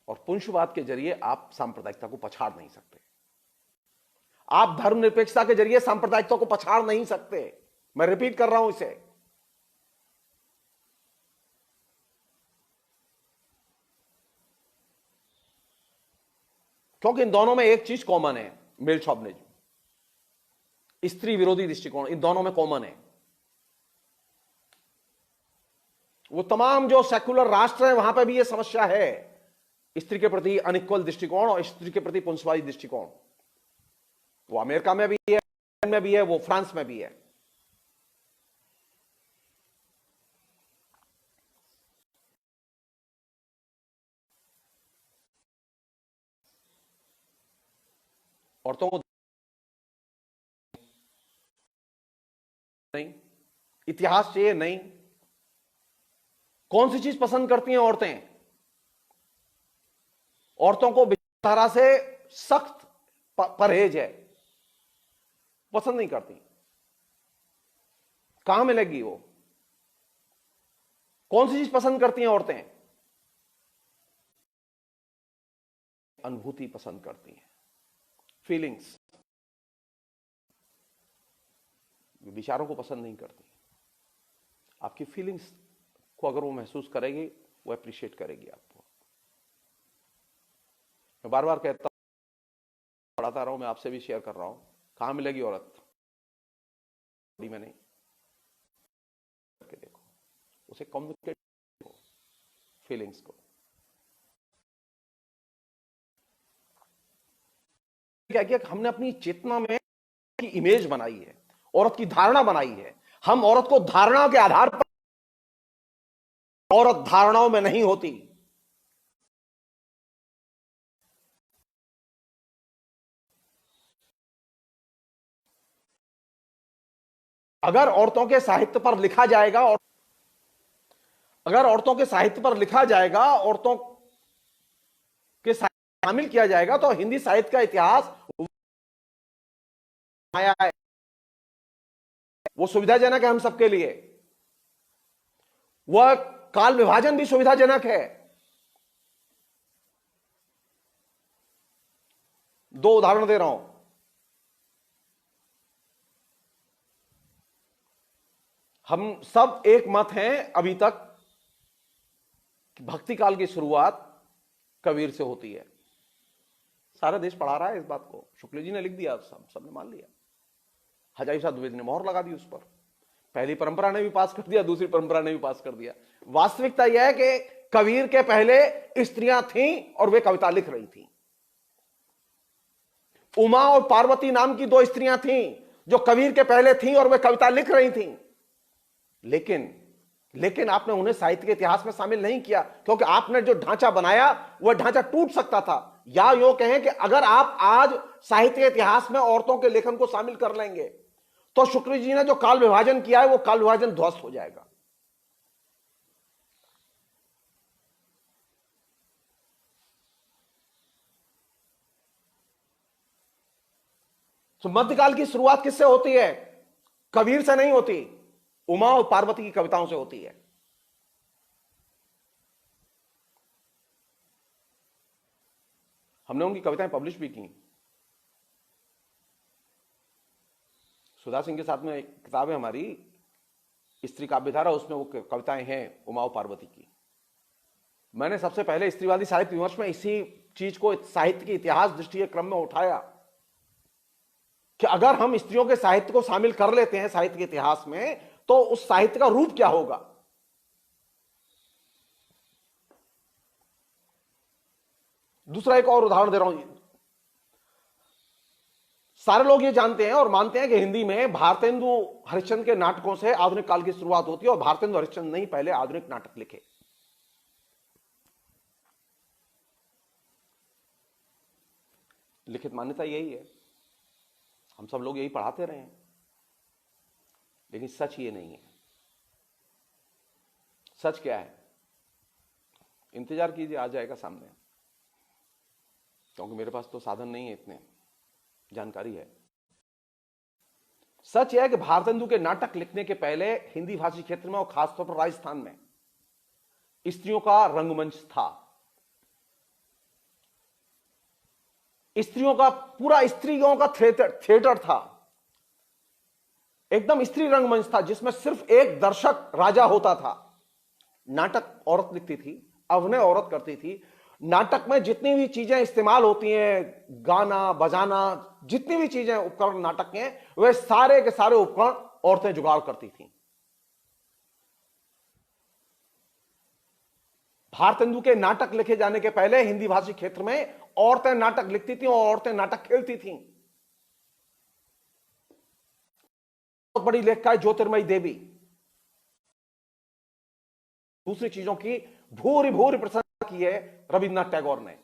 A: और पुंसवाद के जरिए आप सांप्रदायिकता को पछाड़ नहीं सकते, आप धर्मनिरपेक्षता के जरिए सांप्रदायिकता को पछाड़ नहीं सकते। मैं रिपीट कर रहा हूं इसे। क्योंकि इन दोनों में एक चीज कॉमन है, मेल शॉविनिज्म, स्त्री विरोधी दृष्टिकोण, इन दोनों में कॉमन है। वो तमाम जो सेक्युलर राष्ट्र हैं वहां पर भी ये समस्या है, स्त्री के प्रति अनइक्वल दृष्टिकोण और स्त्री के प्रति पुंसवादी दृष्टिकोण। वो अमेरिका में भी है, में भी है, वो फ्रांस में भी है। औरतों को नहीं, इतिहास चाहिए नहीं। कौन सी चीज पसंद करती हैं औरतें? औरतों को विचारधारा से सख्त परहेज है, पसंद नहीं करती। कहां मिलेगी वो? कौन सी चीज पसंद करती हैं औरतें? अनुभूति पसंद करती हैं, फीलिंग्स। विचारों को पसंद नहीं करती। आपकी फीलिंग्स को अगर वो महसूस करेगी, वो अप्रिशिएट करेगी आपको। मैं बार बार कहता हूं, पढ़ाता रहा हूं, मैं आपसे भी शेयर कर रहा हूं, कहां मिलेगी औरत? में नहीं, करके देखो, उसे कम्युनिकेट करो फीलिंग्स को। क्या किया, हमने अपनी चेतना में की इमेज बनाई है, औरत की धारणा बनाई है। हम औरत को धारणा के आधार पर, औरत धारणाओं में नहीं होती। अगर औरतों के साहित्य पर लिखा जाएगा, और अगर औरतों के साहित्य पर लिखा जाएगा, औरतों के साहित्य शामिल किया जाएगा, तो हिंदी साहित्य का इतिहास आया है, वो सुविधाजनक है हम सबके लिए। वह काल विभाजन भी सुविधाजनक है। दो उदाहरण दे रहा हूं। हम सब एक मत हैं अभी तक कि भक्ति काल की शुरुआत कबीर से होती है। सारा देश पढ़ा रहा है इस बात को, शुक्ल जी ने लिख दिया, सबने मान लिया, हजारी साहब द्विवेदी ने मोहर लगा दी उस पर। पहली परंपरा ने भी पास कर दिया, दूसरी परंपरा ने भी पास कर दिया। वास्तविकता यह है कि कबीर के पहले स्त्रियां थीं और वे कविता लिख रही थीं। उमा और पार्वती नाम की दो स्त्रियां थीं जो कबीर के पहले थीं और वे कविता लिख रही थीं। लेकिन आपने उन्हें साहित्य के इतिहास में शामिल नहीं किया, क्योंकि आपने जो ढांचा बनाया वह ढांचा टूट सकता था। या यूं कहें कि अगर आप आज साहित्य के इतिहास में औरतों के लेखन को शामिल कर लेंगे तो शुक्ल जी ने जो काल विभाजन किया है वो काल विभाजन ध्वस्त हो जाएगा। तो मध्यकाल की शुरुआत किससे होती है? कबीर से नहीं होती, उमा और पार्वती की कविताओं से होती है। हमने उनकी कविताएं पब्लिश भी की। सुधा सिंह के साथ में एक किताब है हमारी, स्त्री काव्यधारा, उसमें वो कविताएं हैं उमा और पार्वती की। मैंने सबसे पहले स्त्रीवादी साहित्य विमर्श में इसी चीज को साहित्य के इतिहास दृष्टि के क्रम में उठाया कि अगर हम स्त्रियों के साहित्य को शामिल कर लेते हैं साहित्य के इतिहास में तो उस साहित्य का रूप क्या होगा। दूसरा एक और उदाहरण दे रहा हूं। सारे लोग ये जानते हैं और मानते हैं कि हिंदी में भारतेंदु हरिश्चंद्र के नाटकों से आधुनिक काल की शुरुआत होती है, और भारतेंदु हरिश्चंद्र ने ही पहले आधुनिक नाटक लिखे। लिखित मान्यता यही है, हम सब लोग यही पढ़ाते रहे हैं, लेकिन सच ये नहीं है। सच क्या है? इंतजार कीजिए, आ जाएगा सामने, क्योंकि मेरे पास तो साधन नहीं है, इतने जानकारी है। सच यह है कि भारतेंदु के नाटक लिखने के पहले हिंदी भाषी क्षेत्र में और खासतौर पर राजस्थान में स्त्रियों का रंगमंच था। स्त्रियों का पूरा स्त्रियों का थिएटर था, एकदम स्त्री रंगमंच था, जिसमें सिर्फ एक दर्शक राजा होता था। नाटक औरत लिखती थी, अभिनय औरत करती थी। नाटक में जितनी भी चीजें इस्तेमाल होती हैं, गाना बजाना, जितनी भी चीजें उपकरण नाटक के हैं, वे सारे के सारे उपकरण औरतें जुगाड़ करती थीं। भारतेंदु के नाटक लिखे जाने के पहले हिंदी भाषी क्षेत्र में औरतें नाटक लिखती थीं और औरतें नाटक खेलती थीं। बहुत बड़ी लेखिका है ज्योतिर्मयी देवी। दूसरी चीजों की भूरी भूरी प्रशंसा की है रविन्द्रनाथ टैगोर ने।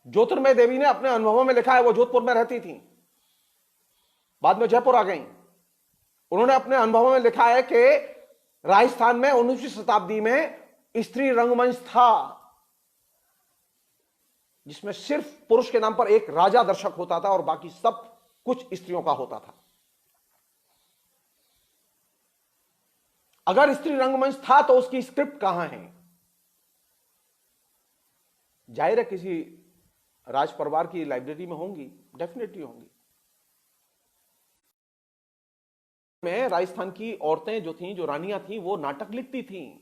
A: ज्योतिर्मयी देवी ने अपने अनुभवों में लिखा है, वो जोधपुर में रहती थी, बाद में जयपुर आ गई। उन्होंने अपने अनुभवों में लिखा है कि राजस्थान में 19वीं शताब्दी में स्त्री रंगमंच था, जिसमें सिर्फ पुरुष के नाम पर एक राजा दर्शक होता था और बाकी सब कुछ स्त्रियों का होता था। अगर स्त्री रंगमंच था तो उसकी स्क्रिप्ट कहां है? जाहिर है किसी राज परिवार की लाइब्रेरी में होंगी, डेफिनेटली होंगी। में राजस्थान की औरतें जो थीं, जो रानियां थीं, वो नाटक लिखती थीं।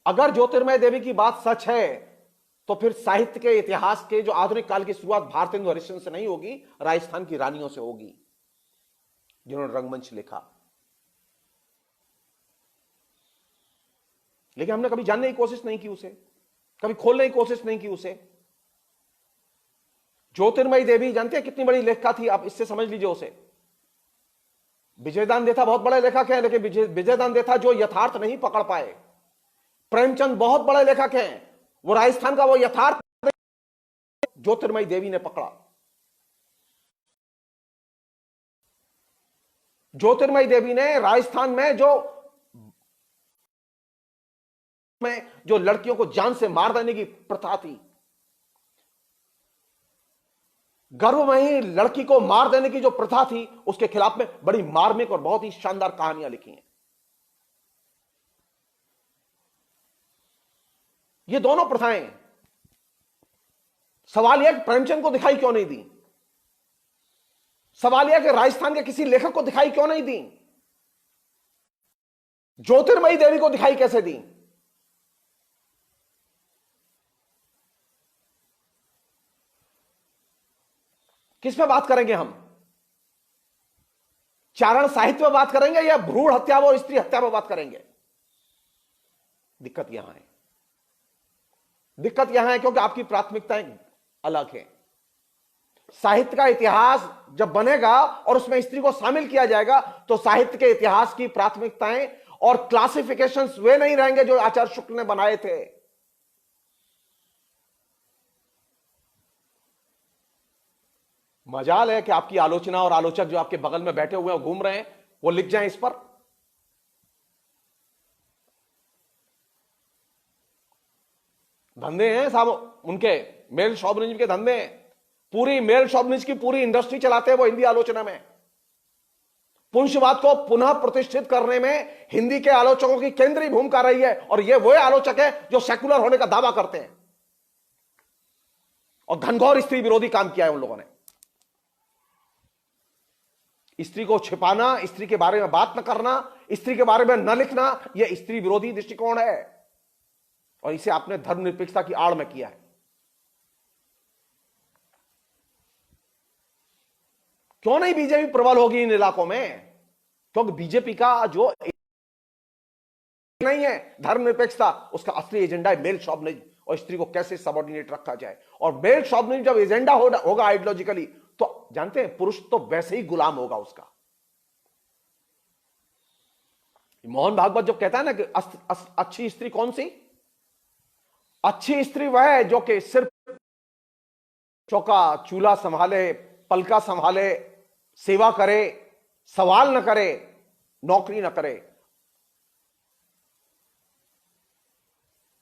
A: अगर ज्योतिर्मय देवी की बात सच है तो फिर साहित्य के इतिहास के जो आधुनिक काल की शुरुआत भारतेंदु हरिश्चंद्र से नहीं होगी, राजस्थान की रानियों से होगी, जिन्होंने रंगमंच लिखा। लेकिन हमने कभी जानने की कोशिश नहीं की उसे, कभी खोलने की कोशिश नहीं की उसे। ज्योतिर्मयी देवी जानते हैं कितनी बड़ी लेखिका थी? आप इससे समझ लीजिए उसे। विजयदान देथा बहुत बड़े लेखक हैं, लेकिन विजयदान देथा जो यथार्थ नहीं पकड़ पाए। प्रेमचंद बहुत बड़े लेखक हैं, वो राजस्थान का वो यथार्थ ज्योतिर्मयी देवी ने पकड़ा। ज्योतिर्मयी देवी ने राजस्थान में जो लड़कियों को जान से मार देने की प्रथा थी, गर्भ में ही लड़की को मार देने की जो प्रथा थी, उसके खिलाफ में बड़ी मार्मिक और बहुत ही शानदार कहानियां लिखी हैं। ये दोनों प्रथाएं, सवाल यह कि प्रेमचंद को दिखाई क्यों नहीं दी? सवाल यह कि राजस्थान के किसी लेखक को दिखाई क्यों नहीं दी? ज्योतिर्मयी देवी को दिखाई कैसे दी? किस पे बात करेंगे हम? चारण साहित्य पे बात करेंगे या भ्रूण हत्या और स्त्री हत्या पे बात करेंगे? दिक्कत यहां है, दिक्कत यहां है क्योंकि आपकी प्राथमिकताएं अलग हैं। साहित्य का इतिहास जब बनेगा और उसमें स्त्री को शामिल किया जाएगा तो साहित्य के इतिहास की प्राथमिकताएं और क्लासिफिकेशंस वे नहीं रहेंगे जो आचार्य शुक्ल ने बनाए थे। मजाल है कि आपकी आलोचना और आलोचक जो आपके बगल में बैठे हुए हैं घूम रहे हैं, वो लिख जाएं इस पर। धंधे हैं साहब उनके, मेल शॉविनिज्म के धंधे हैं। पूरी मेल शॉविनिज्म की पूरी इंडस्ट्री चलाते हैं वो हिंदी आलोचना में। पुंसवाद को पुनः प्रतिष्ठित करने में हिंदी के आलोचकों की केंद्रीय भूमिका रही है, और ये वो आलोचक है जो सेकुलर होने का दावा करते हैं, और घनघोर स्त्री विरोधी काम किया है उन लोगों ने। स्त्री को छिपाना, स्त्री के बारे में बात न करना, स्त्री के बारे में न लिखना, यह स्त्री विरोधी दृष्टिकोण है, और इसे आपने धर्मनिरपेक्षता की आड़ में किया है। क्यों नहीं बीजेपी प्रबल होगी इन इलाकों में? क्योंकि बीजेपी का जो नहीं है धर्मनिरपेक्षता, उसका असली एजेंडा है मेल शॉविनिज्म और स्त्री को कैसे सबऑर्डिनेट रखा जाए। और मेल शॉविनिज्म जब एजेंडा होगा आइडियोलॉजिकली, तो जानते हैं पुरुष तो वैसे ही गुलाम होगा उसका। मोहन भागवत जो कहता है ना कि अच्छी स्त्री कौन सी? अच्छी स्त्री वह है जो कि सिर्फ चौका चूल्हा संभाले, पलका संभाले, सेवा करे, सवाल न करे, नौकरी न करे।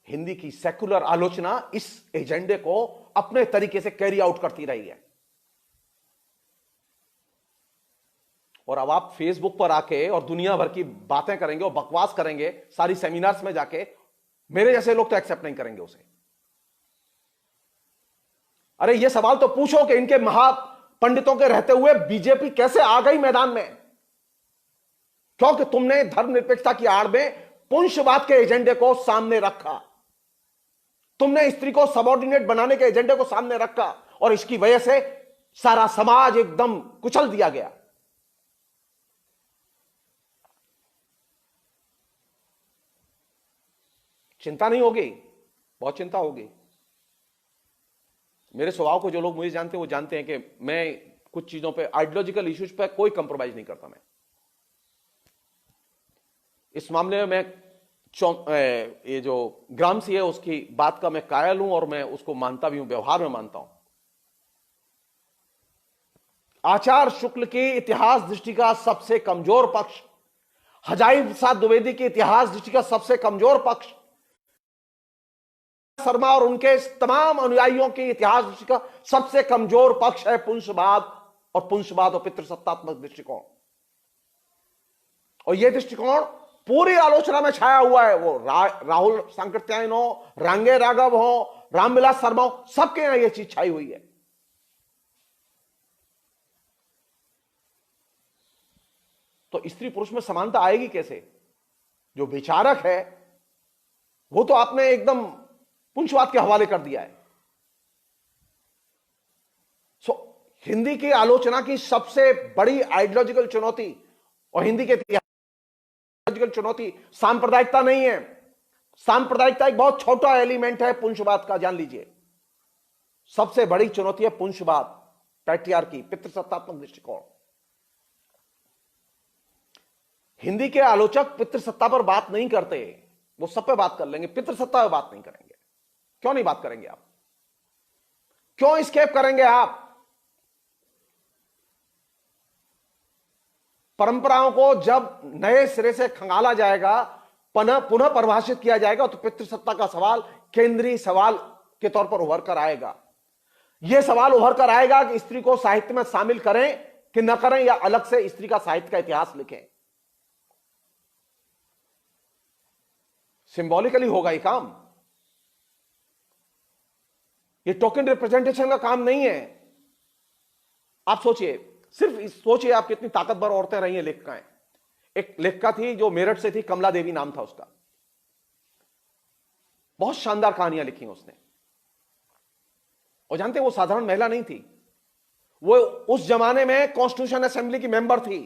A: हिंदी की सेकुलर आलोचना इस एजेंडे को अपने तरीके से कैरी आउट करती रही है। और अब आप फेसबुक पर आके और दुनिया भर की बातें करेंगे और बकवास करेंगे सारी सेमिनार्स में जाके, मेरे जैसे लोग तो एक्सेप्ट नहीं करेंगे उसे। अरे ये सवाल तो पूछो कि इनके महापंडितों के रहते हुए बीजेपी कैसे आ गई मैदान में? क्योंकि तुमने धर्मनिरपेक्षता की आड़ में पुंसवाद के एजेंडे को सामने रखा, तुमने स्त्री को सबऑर्डिनेट बनाने के एजेंडे को सामने रखा, और इसकी वजह से सारा समाज एकदम कुचल दिया गया। चिंता नहीं होगी? बहुत चिंता होगी। मेरे स्वभाव को जो लोग मुझे जानते हैं वो जानते हैं कि मैं कुछ चीजों पे, आइडियोलॉजिकल इश्यूज पे कोई कंप्रोमाइज नहीं करता। मैं इस मामले में ये जो ग्रामसी है उसकी बात का मैं कायल हूं, और मैं उसको मानता भी हूं, व्यवहार में मानता हूं। आचार्य शुक्ल की इतिहास दृष्टि का सबसे कमजोर पक्ष, हजारी प्रसाद द्विवेदी की इतिहास दृष्टि का सबसे कमजोर पक्ष, शर्मा और उनके तमाम अनुयायियों की इतिहास दृष्टि का सबसे कमजोर पक्ष है पुंसवाद और पितृसत्तात्मक दृष्टिकोण। और यह दृष्टिकोण पूरी आलोचना में छाया हुआ है। वो राहुल सांकृत्यायन हो, रांगे राघव हो, रामविलास शर्मा हो, सबके यहां यह चीज छाई हुई है। तो स्त्री पुरुष में समानता आएगी कैसे? जो विचारक है वो तो आपने एकदम पुंसवाद के हवाले कर दिया है। हिंदी की आलोचना की सबसे बड़ी आइडियोलॉजिकल चुनौती और हिंदी के इतिहास चुनौती सांप्रदायिकता नहीं है। सांप्रदायिकता एक बहुत छोटा एलिमेंट है पुंसवाद का, जान लीजिए। सबसे बड़ी चुनौती है पुंसवाद, पैट्रियार्की, पितृसत्तात्मक दृष्टिकोण। हिंदी के आलोचक पितृसत्ता पर बात नहीं करते, वो सब पे बात कर लेंगे, पितृसत्ता पर बात नहीं करेंगे। क्यों नहीं बात करेंगे आप? क्यों स्केप करेंगे आप? परंपराओं को जब नए सिरे से खंगाला जाएगा, पुनः परिभाषित किया जाएगा, तो पितृसत्ता का सवाल केंद्रीय सवाल के तौर पर उभर कर आएगा। यह सवाल उभर कर आएगा कि स्त्री को साहित्य में शामिल करें कि न करें, या अलग से स्त्री का साहित्य का इतिहास लिखें। सिंबॉलिकली होगा ये काम, ये टोकन रिप्रेजेंटेशन का काम नहीं है। आप सोचिए, सिर्फ सोचिए आप कितनी ताकतवर औरतें रही हैं लेखिकाएं। एक लेखिका थी जो मेरठ से थी, कमला देवी नाम था उसका। बहुत शानदार कहानियां लिखी उसने। और जानते हैं वो साधारण महिला नहीं थी, वो उस जमाने में कॉन्स्टिट्यूशन असेंबली की मेंबर थी।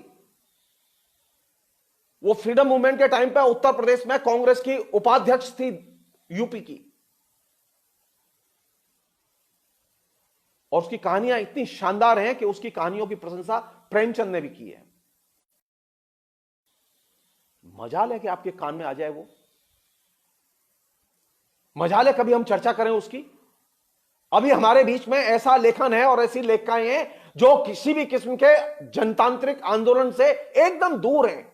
A: वो फ्रीडम मूवमेंट के टाइम पे उत्तर प्रदेश में कांग्रेस की उपाध्यक्ष थी यूपी की। और उसकी कहानियां इतनी शानदार हैं कि उसकी कहानियों की प्रशंसा प्रेमचंद ने भी की है। मजाल है कि आपके कान में आ जाए वो, मजाल है कभी हम चर्चा करें उसकी। अभी हमारे बीच में ऐसा लेखन है और ऐसी लेखिकाएं हैं जो किसी भी किस्म के जनतांत्रिक आंदोलन से एकदम दूर हैं।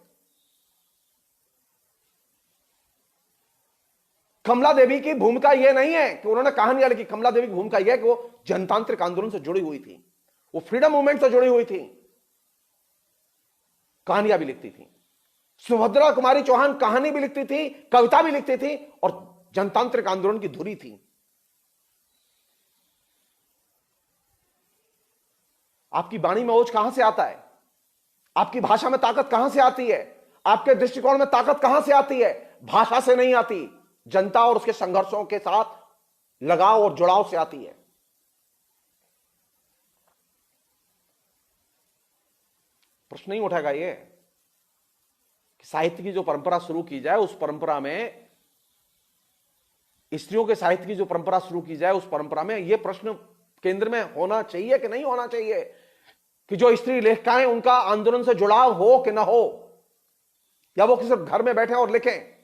A: कमला देवी की भूमिका यह नहीं है कि उन्होंने कहानियां लिखी, कमला देवी की भूमिका यह है कि वो जनतांत्रिक आंदोलन से जुड़ी हुई थी, वो फ्रीडम मूवमेंट से जुड़ी हुई थी, कहानियां भी लिखती थी। सुभद्रा कुमारी चौहान कहानी भी लिखती थी, कविता भी लिखती थी और जनतांत्रिक आंदोलन की धुरी थी। आपकी वाणी में ओज कहां से आता है? आपकी भाषा में ताकत कहां से आती है? आपके दृष्टिकोण में ताकत कहां से आती है? भाषा से नहीं आती, जनता और उसके संघर्षों के साथ लगाव और जुड़ाव से आती है। प्रश्न नहीं उठेगा ये कि साहित्य की जो परंपरा शुरू की जाए, उस परंपरा में स्त्रियों के साहित्य की जो परंपरा शुरू की जाए, उस परंपरा में यह प्रश्न केंद्र में होना चाहिए कि नहीं होना चाहिए कि जो स्त्री लेखिकाएं उनका आंदोलन से जुड़ाव हो कि ना हो, या वो किसी घर में बैठे और लिखें।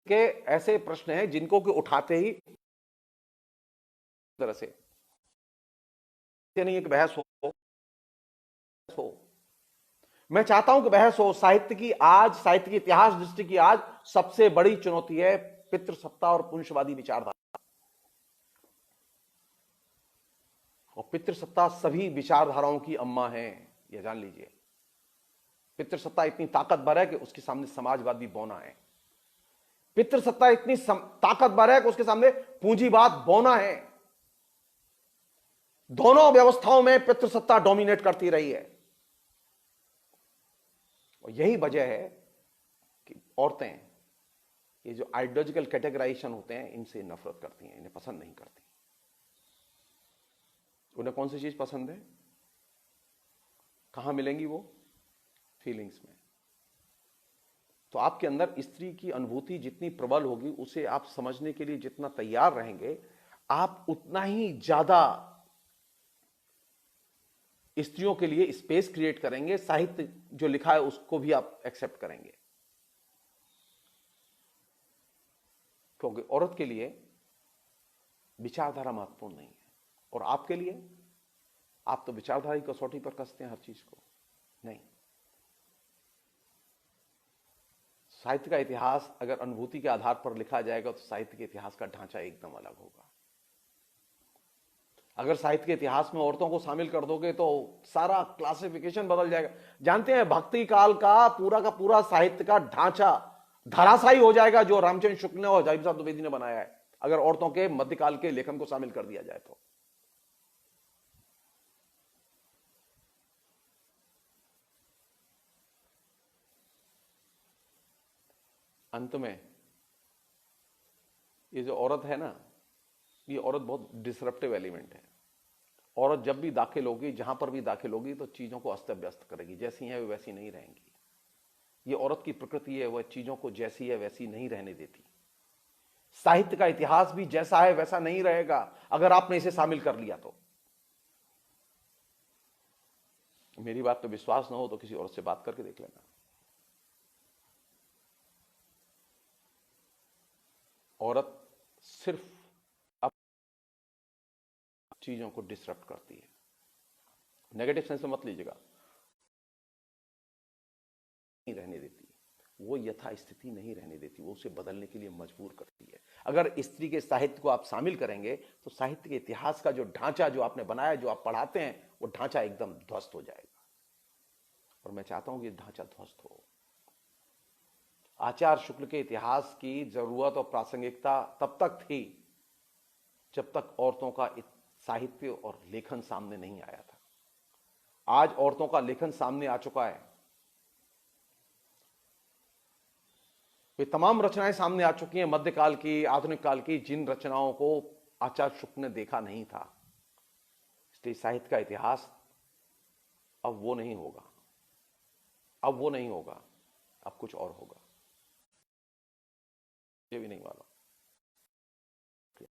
A: के ऐसे प्रश्न हैं जिनको कि उठाते ही तरह से नहीं एक बहस हो। मैं चाहता हूं कि बहस हो। साहित्य की आज, साहित्य की इतिहास दृष्टि की आज सबसे बड़ी चुनौती है पितृसत्ता और पुंजवादी विचारधारा। और पितृसत्ता सभी विचारधाराओं की अम्मा है, यह जान लीजिए। पितृसत्ता इतनी ताकतवर है कि उसके सामने समाजवाद भी बौना है। पितृसत्ता इतनी ताकतवर है कि उसके सामने पूंजीवाद बौना है। दोनों व्यवस्थाओं में पितृसत्ता डोमिनेट करती रही है। और यही वजह है कि औरतें ये जो आइडियोलॉजिकल कैटेगराइजेशन होते हैं, इनसे नफरत करती हैं, इन्हें पसंद नहीं करती। उन्हें कौन सी चीज पसंद है? कहां मिलेंगी वो? फीलिंग्स में। तो आपके अंदर स्त्री की अनुभूति जितनी प्रबल होगी, उसे आप समझने के लिए जितना तैयार रहेंगे, आप उतना ही ज्यादा स्त्रियों के लिए स्पेस क्रिएट करेंगे। साहित्य जो लिखा है उसको भी आप एक्सेप्ट करेंगे। क्योंकि औरत के लिए विचारधारा महत्वपूर्ण नहीं है, और आपके लिए आप तो विचारधारा की कसौटी पर कसते हैं हर चीज को। नहीं, साहित्य का इतिहास अगर अनुभूति के आधार पर लिखा जाएगा तो साहित्य के इतिहास का ढांचा एकदम अलग होगा। अगर साहित्य के इतिहास में औरतों को शामिल कर दोगे तो सारा क्लासिफिकेशन बदल जाएगा। जानते हैं, भक्ति काल का पूरा साहित्य का ढांचा धराशायी हो जाएगा जो रामचंद्र शुक्ल ने और अजाइब साहब द्विवेदी ने बनाया है, अगर औरतों के मध्यकाल के लेखन को शामिल कर दिया जाए तो। अंत में ये जो औरत है ना, ये औरत बहुत डिसरप्टिव एलिमेंट है। औरत जब भी दाखिल होगी, जहां पर भी दाखिल होगी, तो चीजों को अस्त व्यस्त करेगी। जैसी हैं वे वैसी नहीं रहेंगी। ये औरत की प्रकृति है, वह चीजों को जैसी है वैसी नहीं रहने देती। साहित्य का इतिहास भी जैसा है वैसा नहीं रहेगा अगर आपने इसे शामिल कर लिया तो। मेरी बात पे विश्वास ना हो तो किसी औरत से बात करके देख लेना। औरत सिर्फ अब चीजों को डिसरप्ट करती है। नेगेटिव सेंस में मत लीजिएगा, नहीं रहने देती, वो यथास्थिति नहीं रहने देती, वो उसे बदलने के लिए मजबूर करती है। अगर स्त्री के साहित्य को आप शामिल करेंगे तो साहित्य के इतिहास का जो ढांचा जो आपने बनाया, जो आप पढ़ाते हैं, वो ढांचा एकदम ध्वस्त हो जाएगा। और मैं चाहता हूं कि ढांचा ध्वस्त हो। आचार्य शुक्ल के इतिहास की जरूरत और प्रासंगिकता तब तक थी जब तक औरतों का साहित्य और लेखन सामने नहीं आया था। आज औरतों का लेखन सामने आ चुका है। वे तमाम रचनाएं सामने आ चुकी हैं मध्यकाल की, आधुनिक काल की, जिन रचनाओं को आचार्य शुक्ल ने देखा नहीं था। इसलिए साहित्य का इतिहास अब वो नहीं होगा, अब वो नहीं होगा, अब कुछ और होगा, ये भी नहीं मालूम।